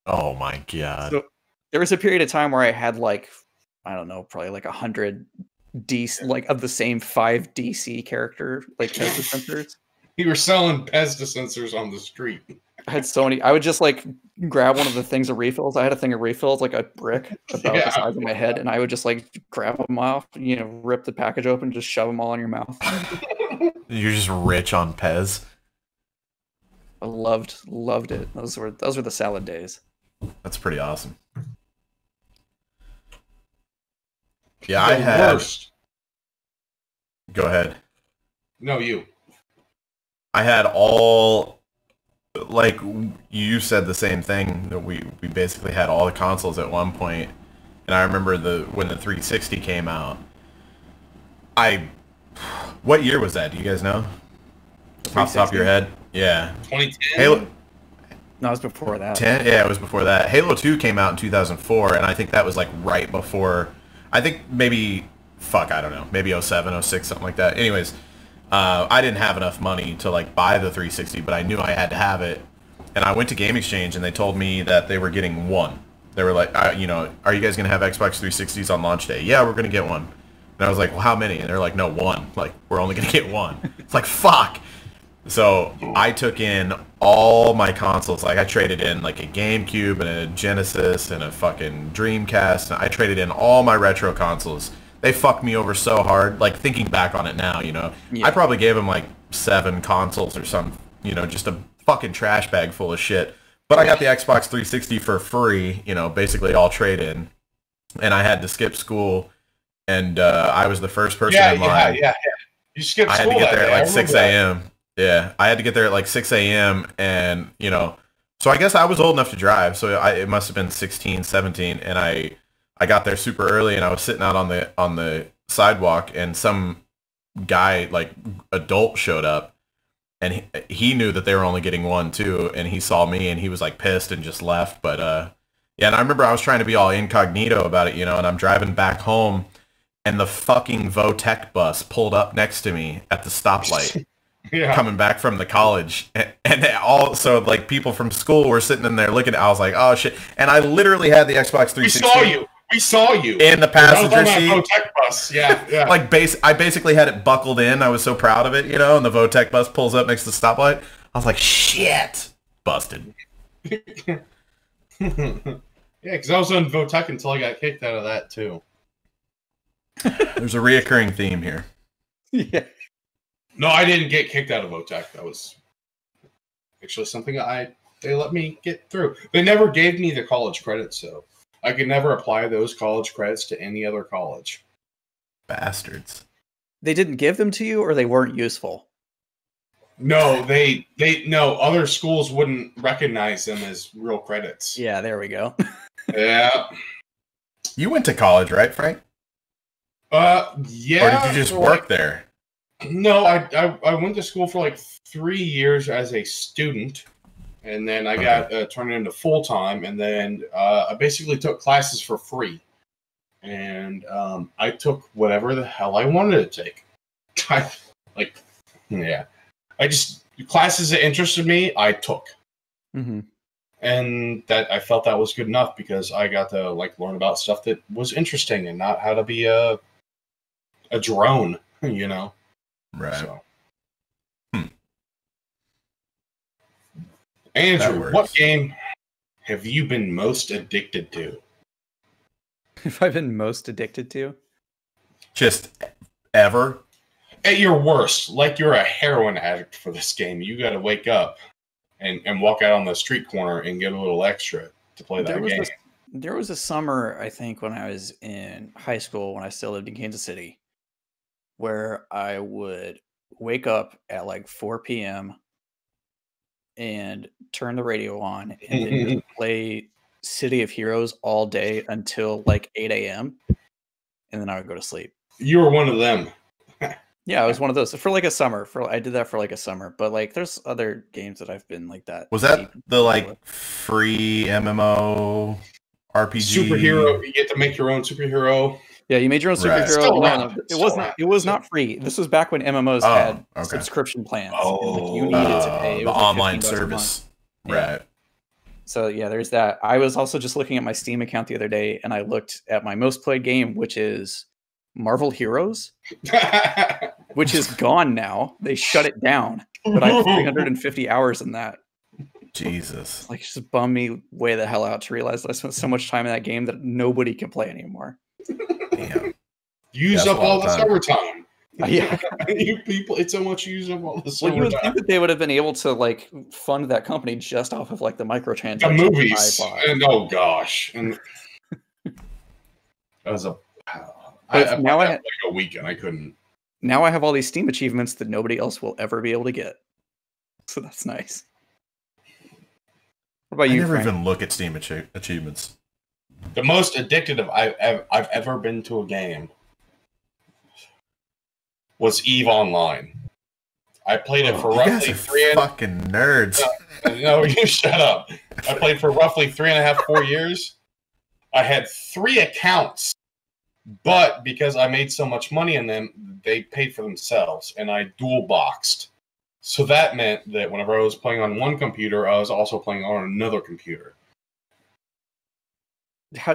Oh my god. So there was a period of time where I had like, I don't know, probably like 100 DC, like of the same 5 DC character, like Pez dispensers. You were selling Pez dispensers on the street. I had so many. I would just like grab one of the things of refills. I had a thing of refills, like a brick about the size of my head, and I would just like grab them off, rip the package open, just shove them all in your mouth. You're just rich on Pez. I loved it. Those were the salad days. That's pretty awesome. Yeah, I had. Worst. Go ahead. No, you. I had all, like you said the same thing, that we basically had all the consoles at one point. And I remember when the 360 came out. What year was that? Do you guys know? Off the top of your head? Yeah. 2010? Halo. No, it was before that. 10? Yeah, it was before that. Halo 2 came out in 2004, and I think that was like right before, I think maybe, I don't know, maybe 07, 06, something like that. Anyways, I didn't have enough money to like buy the 360, but I knew I had to have it. And I went to Game Exchange, and they told me that they were getting one. They were like, are you guys going to have Xbox 360s on launch day? Yeah, we're going to get one. And I was like, well, how many? And they're like, no, one. Like, we're only going to get one. It's like, fuck. So I took in all my consoles. Like, I traded in like a GameCube and a Genesis and a fucking Dreamcast. And I traded in all my retro consoles. They fucked me over so hard. Like, thinking back on it now, Yeah. I probably gave them like 7 consoles or something. Just a fucking trash bag full of shit. But I got the Xbox 360 for free, basically all trade-in. And I had to skip school. And I was the first person in line. Yeah. You skipped school. I had to get there at like 6 a.m. Yeah, I had to get there at like 6 a.m. And, so I guess I was old enough to drive. So it must have been 16, 17. And I got there super early, and I was sitting out on the sidewalk, and some guy, like adult, showed up, and he knew that they were only getting one too. And he saw me, and he was like pissed and just left. But yeah, and I remember I was trying to be all incognito about it, and I'm driving back home, and the fucking Votech bus pulled up next to me at the stoplight. Yeah. Coming back from the college, and also like people from school were sitting in there looking. I was like, oh shit! And I literally had the Xbox 360. We saw you in the passenger seat. Votech bus. Yeah. Like I basically had it buckled in. I was so proud of it, And the Votech bus pulls up next to the stoplight. I was like, shit, busted. Yeah, because I was on Votech until I got kicked out of that too. There's a reoccurring theme here. Yeah. No, I didn't get kicked out of Votech. That was actually something they let me get through. They never gave me the college credits, so I could never apply those college credits to any other college. Bastards. They didn't give them to you, or they weren't useful? No, no, other schools wouldn't recognize them as real credits. Yeah, there we go. Yeah. You went to college, right, Frank? Yeah. Or did you just work there? No, I went to school for like 3 years as a student, and then I got turned into full time, and then I basically took classes for free, and I took whatever the hell I wanted to take. Classes that interested me, I took, and that I felt that was good enough because I got to like learn about stuff that was interesting and not how to be a drone, Right. So. Andrew, what game have you been most addicted to? Have I been most addicted to? Just ever? At your worst, like you're a heroin addict for this game. You got to wake up and walk out on the street corner and get a little extra to play that game. There was a summer, I think, when I was in high school, when I still lived in Kansas City, where I would wake up at like 4 p.m. and turn the radio on and then just play City of Heroes all day until like 8 a.m. and then I would go to sleep. You were one of them. Yeah, I was one of those for like a summer. I did that for like a summer, but like there's other games that I've been like that. Was that the like free MMO RPG? Superhero. You get to make your own superhero. Yeah, you made your own Right. superhero. Still No, around. no, Still around. it was not free. This was back when MMOs Oh, had okay. subscription plans. Oh. Like you needed to pay. It The was like online $15 a month. service. Yeah. Right. So yeah, there's that. I was also just looking at my Steam account the other day, and I looked at my most played game, which is Marvel Heroes, which is gone now. They shut it down, but I have 350 hours in that. Jesus. Like, just bummed me way the hell out to realize that I spent so much time in that game that nobody can play anymore. Damn. Use That's up a lot all of the time. server time. Yeah. You people, it's so much use up all the Well, server you would time. think that they would have been able to like fund that company just off of like the microtransactions. The that movies, I bought. and oh gosh, and that was a. But now I had had- like a weekend. I couldn't. Now I have all these Steam achievements that nobody else will ever be able to get. So that's nice. What about I you, never Frank? even look at Steam achievements. The most addictive I've ever been to a game was EVE Online. I played it for You guys roughly are 3 and fucking nerds. no, you shut up. I played for roughly 3.5, 4 years. I had 3 accounts, but because I made so much money in them, they paid for themselves, and I dual boxed. So that meant that whenever I was playing on one computer, I was also playing on another computer.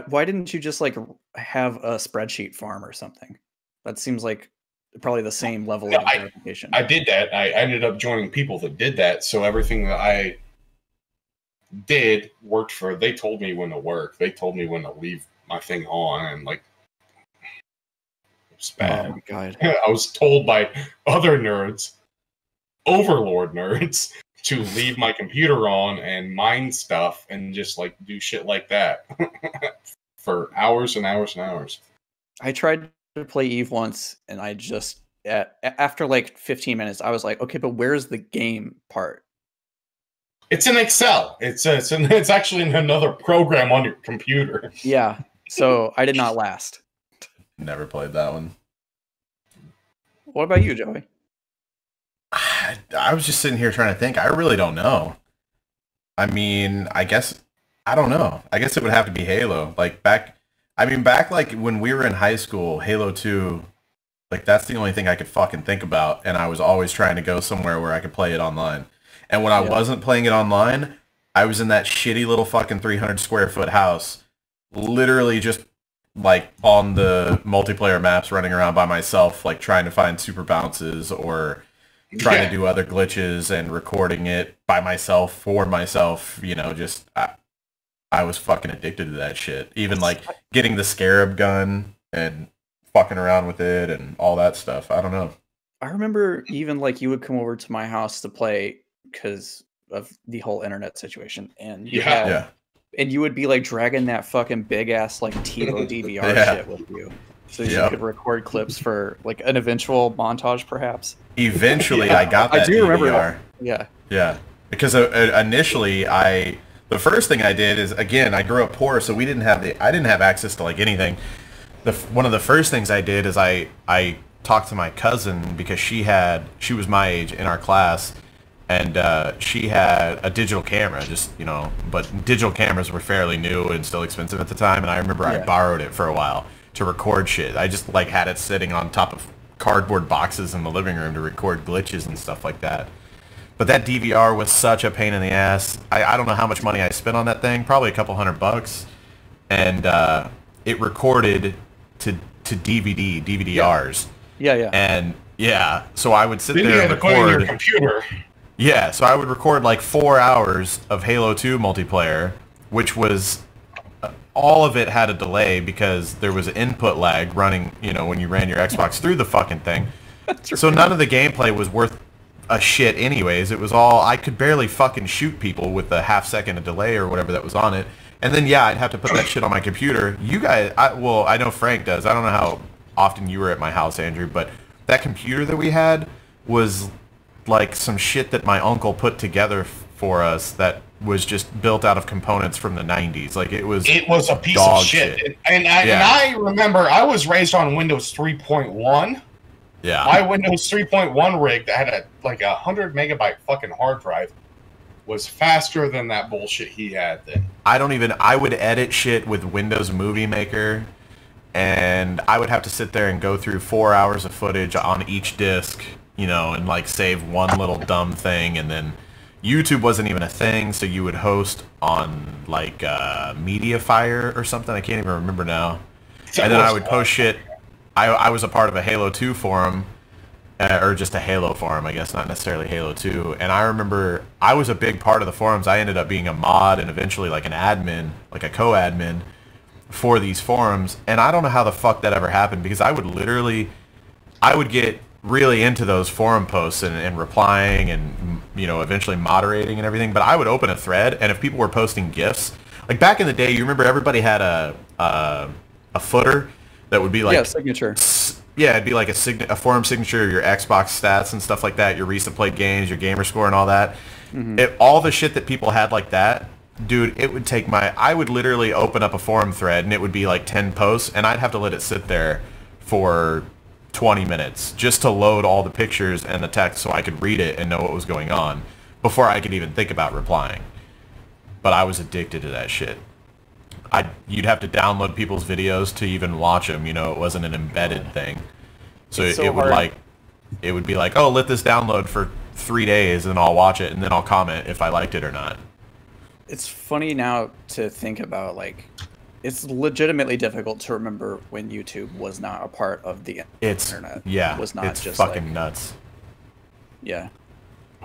Why didn't you just like have a spreadsheet farm or something? That seems like probably the same level No, of verification. I did that. I ended up joining people that did that, so everything that I did worked for. They told me when to work. They told me when to leave my thing on, and like it was bad. Oh my god. I was told by other nerds, overlord nerds, to leave my computer on and mine stuff and just like do shit like that for hours and hours and hours. I tried to play EVE once, and I just after like 15 minutes, I was like, okay, but where's the game part? It's in Excel. It's actually in another program on your computer. Yeah. So I did not last. Never played that one. What about you, Joey? I was just sitting here trying to think. I really don't know. I mean, I don't know. I guess it would have to be Halo. Like back like when we were in high school, Halo 2, like that's the only thing I could fucking think about. And I was always trying to go somewhere where I could play it online. And when I wasn't playing it online, I was in that shitty little fucking 300 square foot house, literally just like on the multiplayer maps running around by myself, like trying to find super bounces or trying to do other glitches and recording it by myself for myself, you know, just I was fucking addicted to that shit. Even like getting the Scarab gun and fucking around with it and all that stuff. I don't know. I remember even like you would come over to my house to play because of the whole internet situation, and you had, and you would be like dragging that fucking big ass like TiVo DVR shit with you, so you could record clips for like an eventual montage, perhaps. Eventually, I got that. I do remember DVR. that. Yeah, because initially the first thing I did is, again, I grew up poor, so I didn't have access to like anything. One of the first things I did is I talked to my cousin because she was my age in our class, and she had a digital camera, just, you know, but digital cameras were fairly new and still expensive at the time, and I remember I borrowed it for a while to record shit. I just like had it sitting on top of cardboard boxes in the living room to record glitches and stuff like that. But that DVR was such a pain in the ass. I don't know how much money I spent on that thing, probably a couple $100, and it recorded to DVDRs. Yeah. And so I would sit Then there you and had to put it in record. your computer. Yeah, so I would record like 4 hours of Halo 2 multiplayer, which was all of it had a delay because there was input lag running, you know, when you ran your Xbox through the fucking thing. So none of the gameplay was worth a shit anyways. It was all, I could barely fucking shoot people with a half-second of delay or whatever that was on it. And then, I'd have to put that shit on my computer. You guys, I know Frank does. I don't know how often you were at my house, Andrew, but that computer that we had was like some shit that my uncle put together for us that was just built out of components from the 90s. Like it was a piece of shit. And I remember I was raised on Windows 3.1. Yeah. My Windows 3.1 rig that had a 100 megabyte fucking hard drive was faster than that bullshit he had then. I would edit shit with Windows Movie Maker and I would have to sit there and go through 4 hours of footage on each disc, you know, and like save one little dumb thing, and then YouTube wasn't even a thing, so you would host on like Mediafire or something. I can't even remember now. And then I would post shit. I was a part of a Halo 2 forum, or just a Halo forum, I guess, not necessarily Halo 2. And I remember I was a big part of the forums. I ended up being a mod and eventually like an admin, like a co-admin for these forums. And I don't know how the fuck that ever happened, because I would get really into those forum posts and replying and, you know, eventually moderating and everything. But I would open a thread, and if people were posting GIFs, like back in the day, you remember everybody had a footer that would be like signature. Yeah, it'd be like a forum signature, your Xbox stats and stuff like that, your recent played games, your gamer score and all that. All the shit that people had like that, dude, it would take I would literally open up a forum thread and it would be like 10 posts, and I'd have to let it sit there for 20 minutes just to load all the pictures and the text so I could read it and know what was going on before I could even think about replying. But I was addicted to that shit. You'd have to download people's videos to even watch them. You know, it wasn't an embedded thing. So it would be like, oh, let this download for 3 days and I'll watch it and then I'll comment if I liked it or not. It's funny now to think about, like, it's legitimately difficult to remember when YouTube was not a part of the internet. Yeah, it was not it's just fucking like, nuts. Yeah.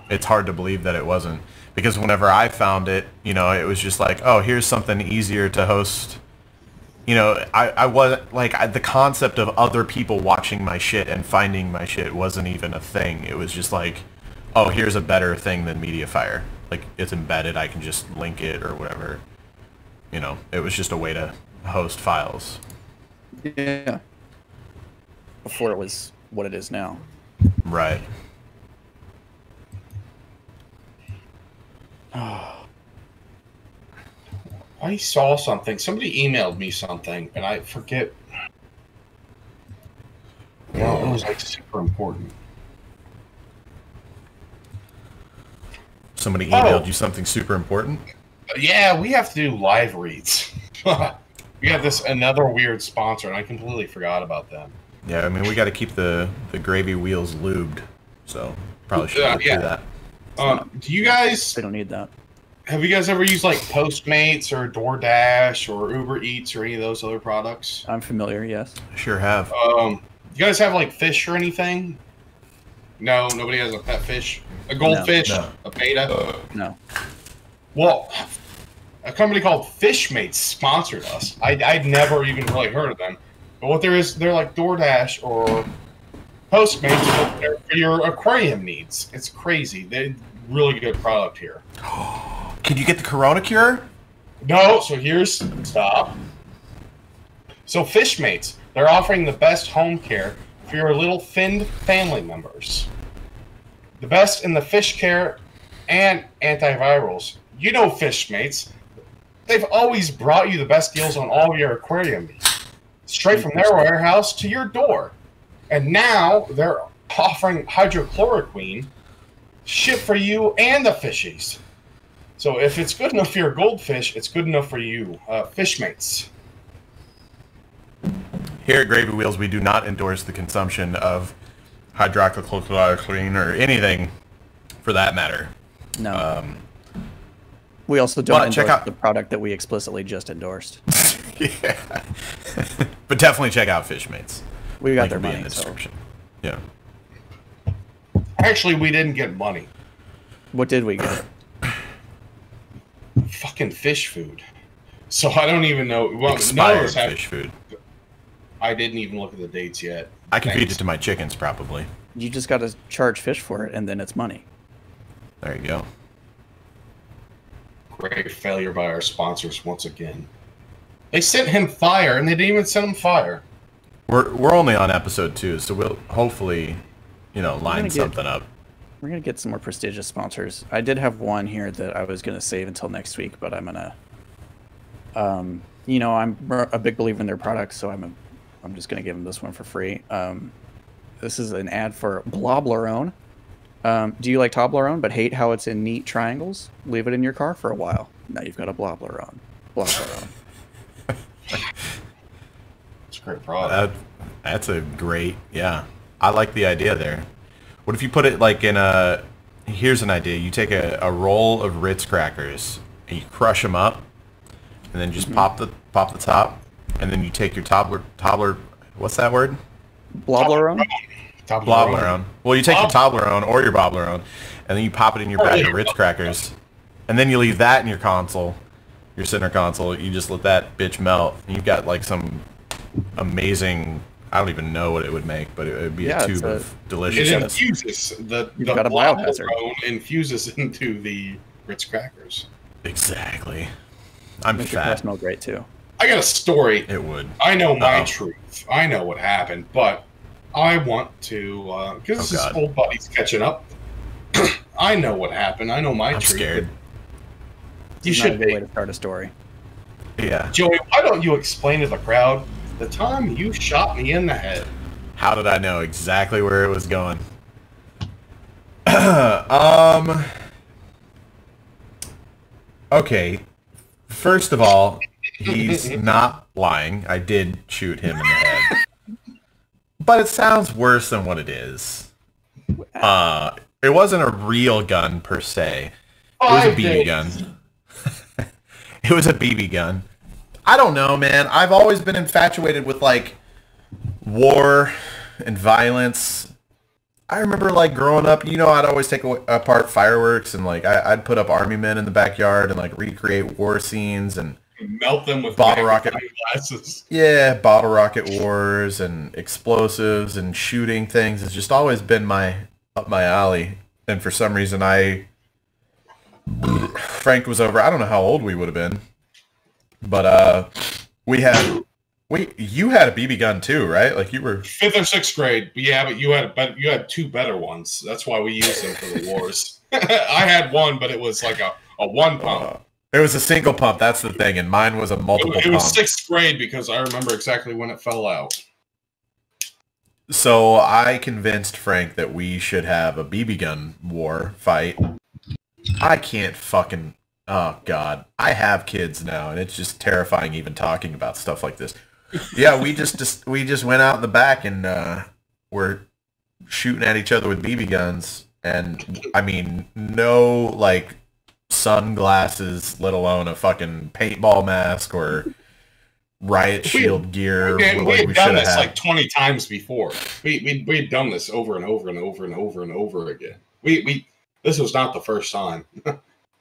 It's hard to believe that it wasn't. Because whenever I found it, you know, it was just like, oh, here's something easier to host. You know, I wasn't, like, the concept of other people watching my shit and finding my shit wasn't even a thing. It was just like, oh, here's a better thing than Mediafire. Like, it's embedded, I can just link it or whatever. You know, it was just a way to host files. Yeah. Before it was what it is now. Right. I saw something. Somebody emailed me something, and I forget. Well, it was like super important. Somebody emailed you something super important? Yeah, we have to do live reads. We have another weird sponsor, and I completely forgot about them. Yeah, I mean, we got to keep the gravy wheels lubed, so probably should do that. Do you guys? They don't need that. Have you guys ever used like Postmates or DoorDash or Uber Eats or any of those other products? I'm familiar, yes. Sure have. You guys have like fish or anything? No, nobody has a pet fish. A goldfish, a beta. No. Well, a company called Fishmates sponsored us. I'd never even really heard of them. But what they're like DoorDash or Postmates for your aquarium needs. It's crazy. They're really good product here. Can you get the Corona cure? No, so stop. So Fishmates, they're offering the best home care for your little finned family members. The best in the fish care and antivirals. You know Fishmates. They've always brought you the best deals on all of your aquarium needs. Straight from their warehouse to your door. And now they're offering hydrochloroquine shipped for you and the fishies. So if it's good enough for your goldfish, it's good enough for you. Fishmates. Here at Gravy Wheels, we do not endorse the consumption of hydroxychloroquine or anything for that matter. No. We also don't endorse the product that we explicitly just endorsed. Yeah. But definitely check out Fishmates. We got their money in the description. Yeah. Actually, we didn't get money. What did we get? Fucking fish food. So I don't even know. Well, expired fish food. I didn't even look at the dates yet. I can feed it to my chickens, probably. You just got to charge fish for it, and then it's money. There you go. Great failure by our sponsors once again. They sent him fire, and they didn't even send him fire. We're only on episode 2, so we'll hopefully, line something up. We're gonna get some more prestigious sponsors. I did have one here that I was gonna save until next week, but I'm gonna, I'm a big believer in their products, so I'm just gonna give them this one for free. This is an ad for Bloblerone. Do you like Toblerone but hate how it's in neat triangles? Leave it in your car for a while. Now you've got a Bloblerone. Bloblerone. It's a great product. That's a great, yeah. I like the idea there. What if you put it like in a, here's an idea. You take a roll of Ritz crackers and you crush them up and then just pop the top, and then you take your toddler, what's that word? Bloblerone? Bloblerone. Well, you take your Toblerone or your Boblerone, and then you pop it in your bag of Ritz crackers, and then you leave that in your console, your center console. You just let that bitch melt, and you've got like some amazing. I don't even know what it would make, but it would be a tube of deliciousness. It infuses the got a biohazard. Infuses into the Ritz crackers. Exactly. I'm Make fat. your smell great too. I got a story. It would. I know my truth. I know what happened, but I want to because this is old buddies catching up. I know what happened. I know my truth. I'm scared. You should be a good way to start a story. Yeah. Joey, why don't you explain to the crowd the time you shot me in the head? How did I know exactly where it was going? Okay. First of all, he's not lying. I did shoot him in the head. But it sounds worse than what it is. It wasn't a real gun per se. It was a BB gun. It was a BB gun. I don't know, man. I've always been infatuated with like war and violence. I remember like growing up, you know, I'd always take apart fireworks and like I'd put up army men in the backyard and like recreate war scenes and melt them with bottle rocket glasses. Yeah, bottle rocket wars and explosives and shooting things has just always been up my alley. And for some reason, Frank was over. I don't know how old we would have been, but you had a BB gun too, right? Like you were 5th or 6th grade. Yeah, but you had two better ones. That's why we used them for the wars. I had one, but it was like a one pump. It was a single pump. That's the thing, and mine was a multiple pump. It was 6th grade because I remember exactly when it fell out. So I convinced Frank that we should have a BB gun war fight. I can't fucking... Oh, God. I have kids now, and it's just terrifying even talking about stuff like this. Yeah, we just went out in the back, and we're shooting at each other with BB guns. And, I mean, no, like, sunglasses, let alone a fucking paintball mask or riot shield gear. We had done this like 20 times before. We'd done this over and over and over and over and over again. This was not the first time.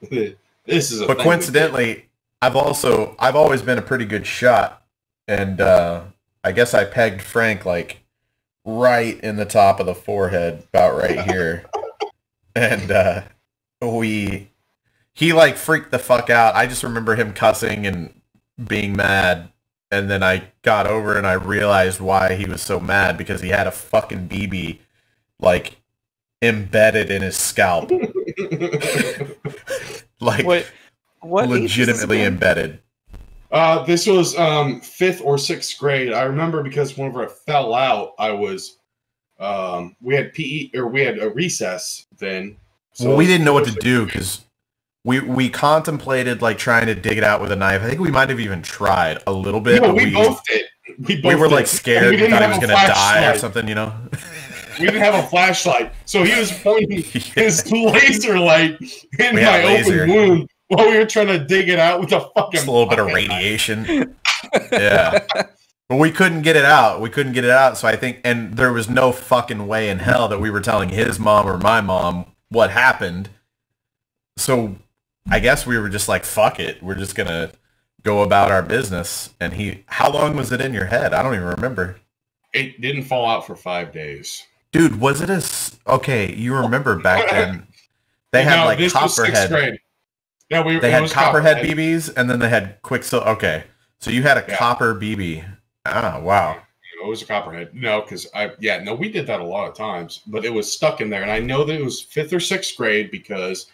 This is but coincidentally, I've always been a pretty good shot, and I guess I pegged Frank like right in the top of the forehead, about right here, and he like freaked the fuck out. I just remember him cussing and being mad. And then I got over and I realized why he was so mad, because he had a fucking BB like embedded in his scalp. Like what legitimately embedded. This was 5th or 6th grade. I remember because whenever it fell out, I was we had PE or we had a recess then. So well, we didn't know what to do because we contemplated like trying to dig it out with a knife. I think we might have even tried a little bit. No, we both did. We were like scared. We thought he was gonna die or something, you know. We didn't have a flashlight, so he was pointing his laser light in my open wound while we were trying to dig it out with a fucking. Just a little bit of radiation. Yeah, but we couldn't get it out. So I think, and there was no fucking way in hell that we were telling his mom or my mom what happened. So I guess we were just like, fuck it. We're just going to go about our business. And how long was it in your head? I don't even remember. It didn't fall out for 5 days. Dude, was it okay, you remember back then, they had like copperhead. Yeah, they had copperhead BBs, and then they had Quicksilver. Okay, so you had a copper BB. Ah, wow. It was a copperhead. No, because we did that a lot of times, but it was stuck in there. And I know that it was 5th or 6th grade because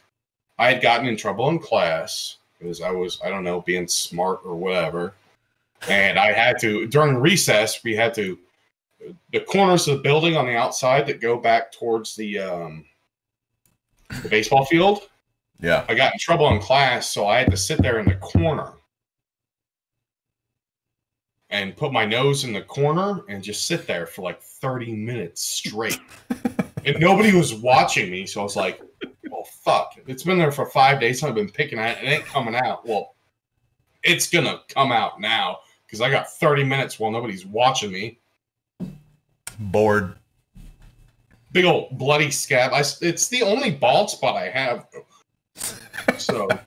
I had gotten in trouble in class because I was, I don't know, being smart or whatever. And I had to, during recess, we had to, the corners of the building on the outside that go back towards the baseball field. Yeah. I got in trouble in class, so I had to sit there in the corner. and put my nose in the corner and just sit there for like 30 minutes straight. And nobody was watching me, so I was like, well, fuck. It's been there for 5 days, so I've been picking at it. It ain't coming out. Well, it's going to come out now because I got 30 minutes while nobody's watching me. Bored. Big old bloody scab. It's the only bald spot I have. So, I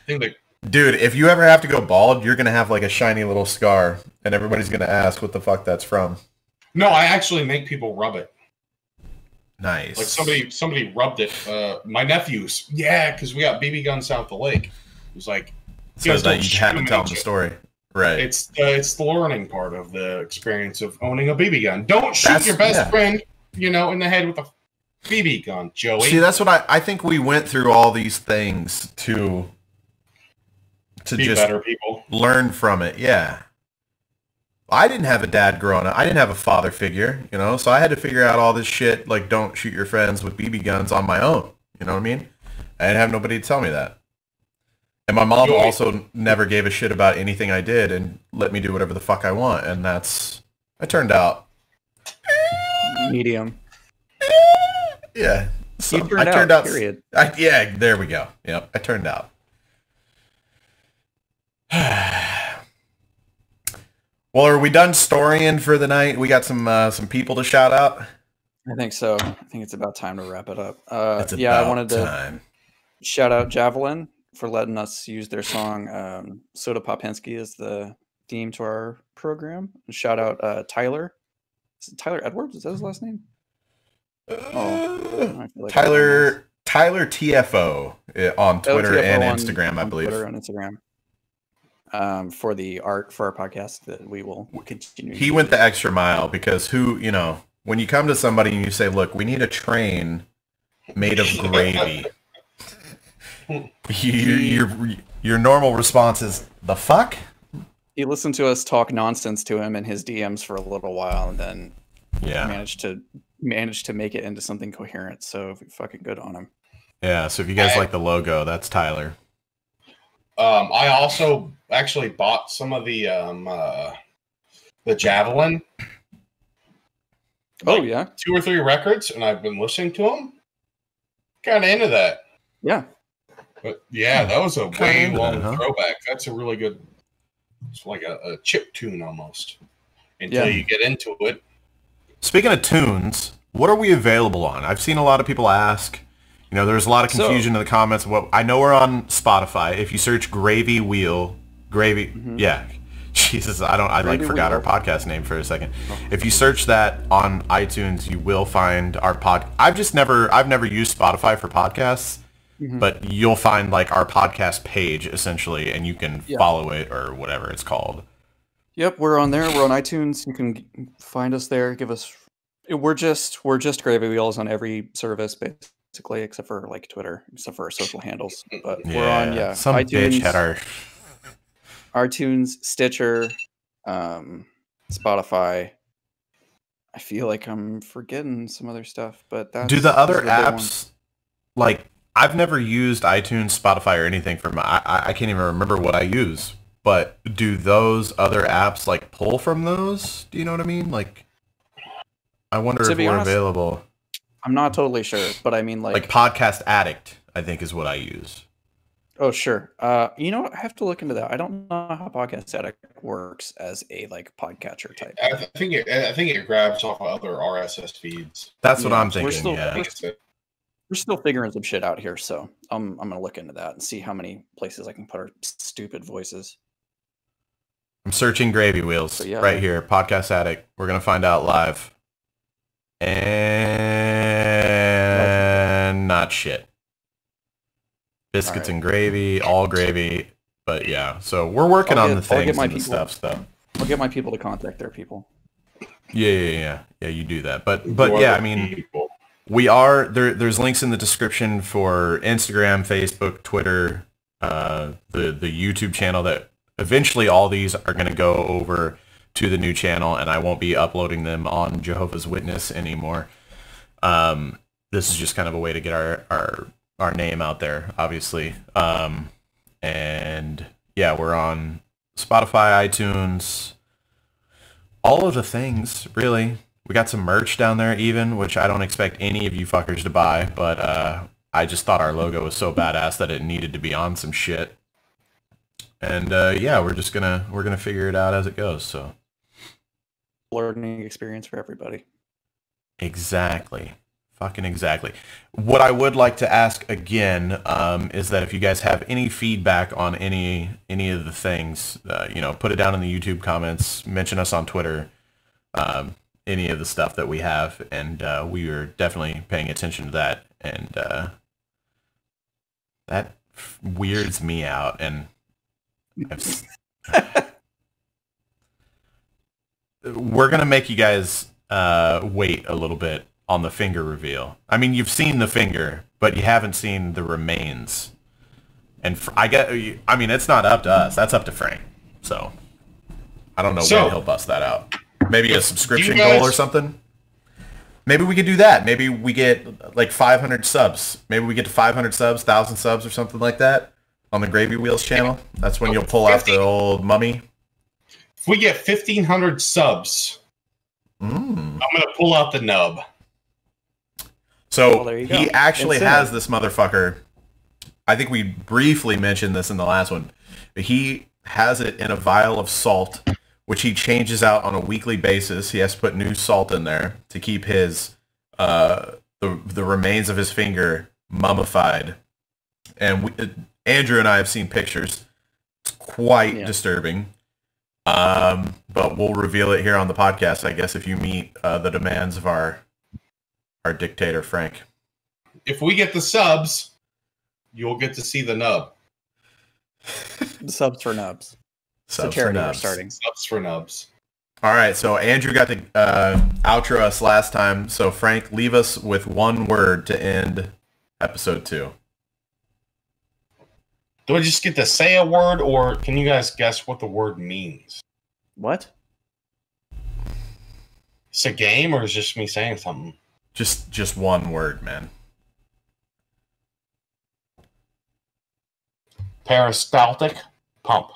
think that... Dude, if you ever have to go bald, you're going to have like a shiny little scar, and everybody's going to ask what the fuck that's from. No, I actually make people rub it. Nice. Like somebody rubbed it. My nephews, yeah, because we got BB guns out the lake. It was like, so that you had to tell them the story, right? It's the learning part of the experience of owning a BB gun. Don't shoot your best friend, in the head with a BB gun, Joey. See, that's what I think. We went through all these things to be just better people, learn from it. Yeah. I didn't have a dad growing up. I didn't have a father figure, so I had to figure out all this shit, like don't shoot your friends with BB guns on my own. You know what I mean? I didn't have nobody to tell me that. And my mom also never gave a shit about anything I did and let me do whatever the fuck I want. And I turned out. Medium. Yeah. So you turned out, period. Yeah, there we go. Yep, I turned out. Well, are we done storying for the night? We got some people to shout out. I think so. I think it's about time to wrap it up. I wanted to shout out Javelin for letting us use their song Soda Popinski as the theme to our program. And shout out Tyler. Is it Tyler Edwards? Is that his last name? Like Tyler TFO on Twitter and Instagram, I believe. Twitter and Instagram. For the art for our podcast that we will continue. He went the extra mile because when you come to somebody and you say, look, we need a train made of gravy, your normal response is, the fuck? He listened to us talk nonsense to him in his DMs for a little while and then managed to make it into something coherent. So fucking good on him. Yeah, so if you guys like the logo, that's Tyler. I also actually bought some of the Javelin. Oh, yeah. 2 or 3 records, and I've been listening to them. Kind of into that. Yeah. But yeah, that was a way long throwback. That's a really good, it's like a chip tune almost. Until you get into it. Speaking of tunes, what are we available on? I've seen a lot of people ask. There's a lot of confusion in the comments. I know we're on Spotify. If you search Gravy Wheel, yeah. Jesus, I forgot our podcast name for a second. Oh. If you search that on iTunes, you will find our I've never used Spotify for podcasts, but you'll find like our podcast page essentially, and you can follow it or whatever it's called. Yep, we're on there. We're on iTunes. You can find us there. We're just Gravy Wheels on every service, basically, except for like Twitter, except for our social handles. But we're on some iTunes, bitch had iTunes, Stitcher, Spotify. I feel like I'm forgetting some other stuff, but do the other apps like I've never used iTunes, Spotify, or anything for I can't even remember what I use. But do those other apps like pull from those? Do you know what I mean? Like, I wonder if we're available. I'm not totally sure, but I mean like Podcast Addict, I think is what I use. Oh, sure. I have to look into that. I don't know how Podcast Addict works as a like podcatcher type. I think it grabs off of other RSS feeds. That's what I'm thinking. We're still figuring some shit out here, so I'm gonna look into that and see how many places I can put our stupid voices. I'm searching Gravy Wheels right here. Podcast Addict. We're gonna find out live. And not shit. Biscuits and gravy, all gravy. But yeah, so we're working on the things and the stuff. So I'll get my people to contact their people. Yeah. You do that. But yeah, I mean, we are there. There's links in the description for Instagram, Facebook, Twitter, the YouTube channel. That eventually all these are going to go over to the new channel, and I won't be uploading them on Jehovah's Witness anymore. This is just kind of a way to get our name out there, obviously. And yeah, we're on Spotify, iTunes, all of the things, really. We got some merch down there even, which I don't expect any of you fuckers to buy, but I just thought our logo was so badass that it needed to be on some shit. And yeah, we're gonna figure it out as it goes. So Learning experience for everybody. exactly, fucking exactly. What I would like to ask again is that if you guys have any feedback on any of the things, you know, put it down in the YouTube comments. Mention us on Twitter. Any of the stuff that we have, and we are definitely paying attention to that. And that weirds me out. And we're gonna make you guys wait a little bit on the finger reveal. I mean, you've seen the finger, but you haven't seen the remains. And I mean, it's not up to us. That's up to Frank. So I don't know when he'll bust that out. Maybe a subscription goal or something. Maybe we could do that. Maybe we get like 500 subs. Maybe we get to 500 subs, 1,000 subs or something like that on the Gravy Wheels channel. That's when you'll pull out the old mummy. If we get 1,500 subs, I'm going to pull out the nub. So he actually has this motherfucker. I think we briefly mentioned this in the last one. He has it in a vial of salt, which he changes out on a weekly basis. He has to put new salt in there to keep his the remains of his finger mummified. And Andrew and I have seen pictures. It's quite disturbing. But we'll reveal it here on the podcast, I guess, if you meet the demands of our dictator, Frank. If we get the subs, you'll get to see the nub. Subs for nubs. It's a charity we're starting. Subs for nubs. All right, so Andrew got to outro us last time. So Frank, leave us with one word to end episode 2. Do I just get to say a word, or can you guys guess what the word means? What? It's a game, or is it just me saying something? Just one word, man. Peristaltic pump.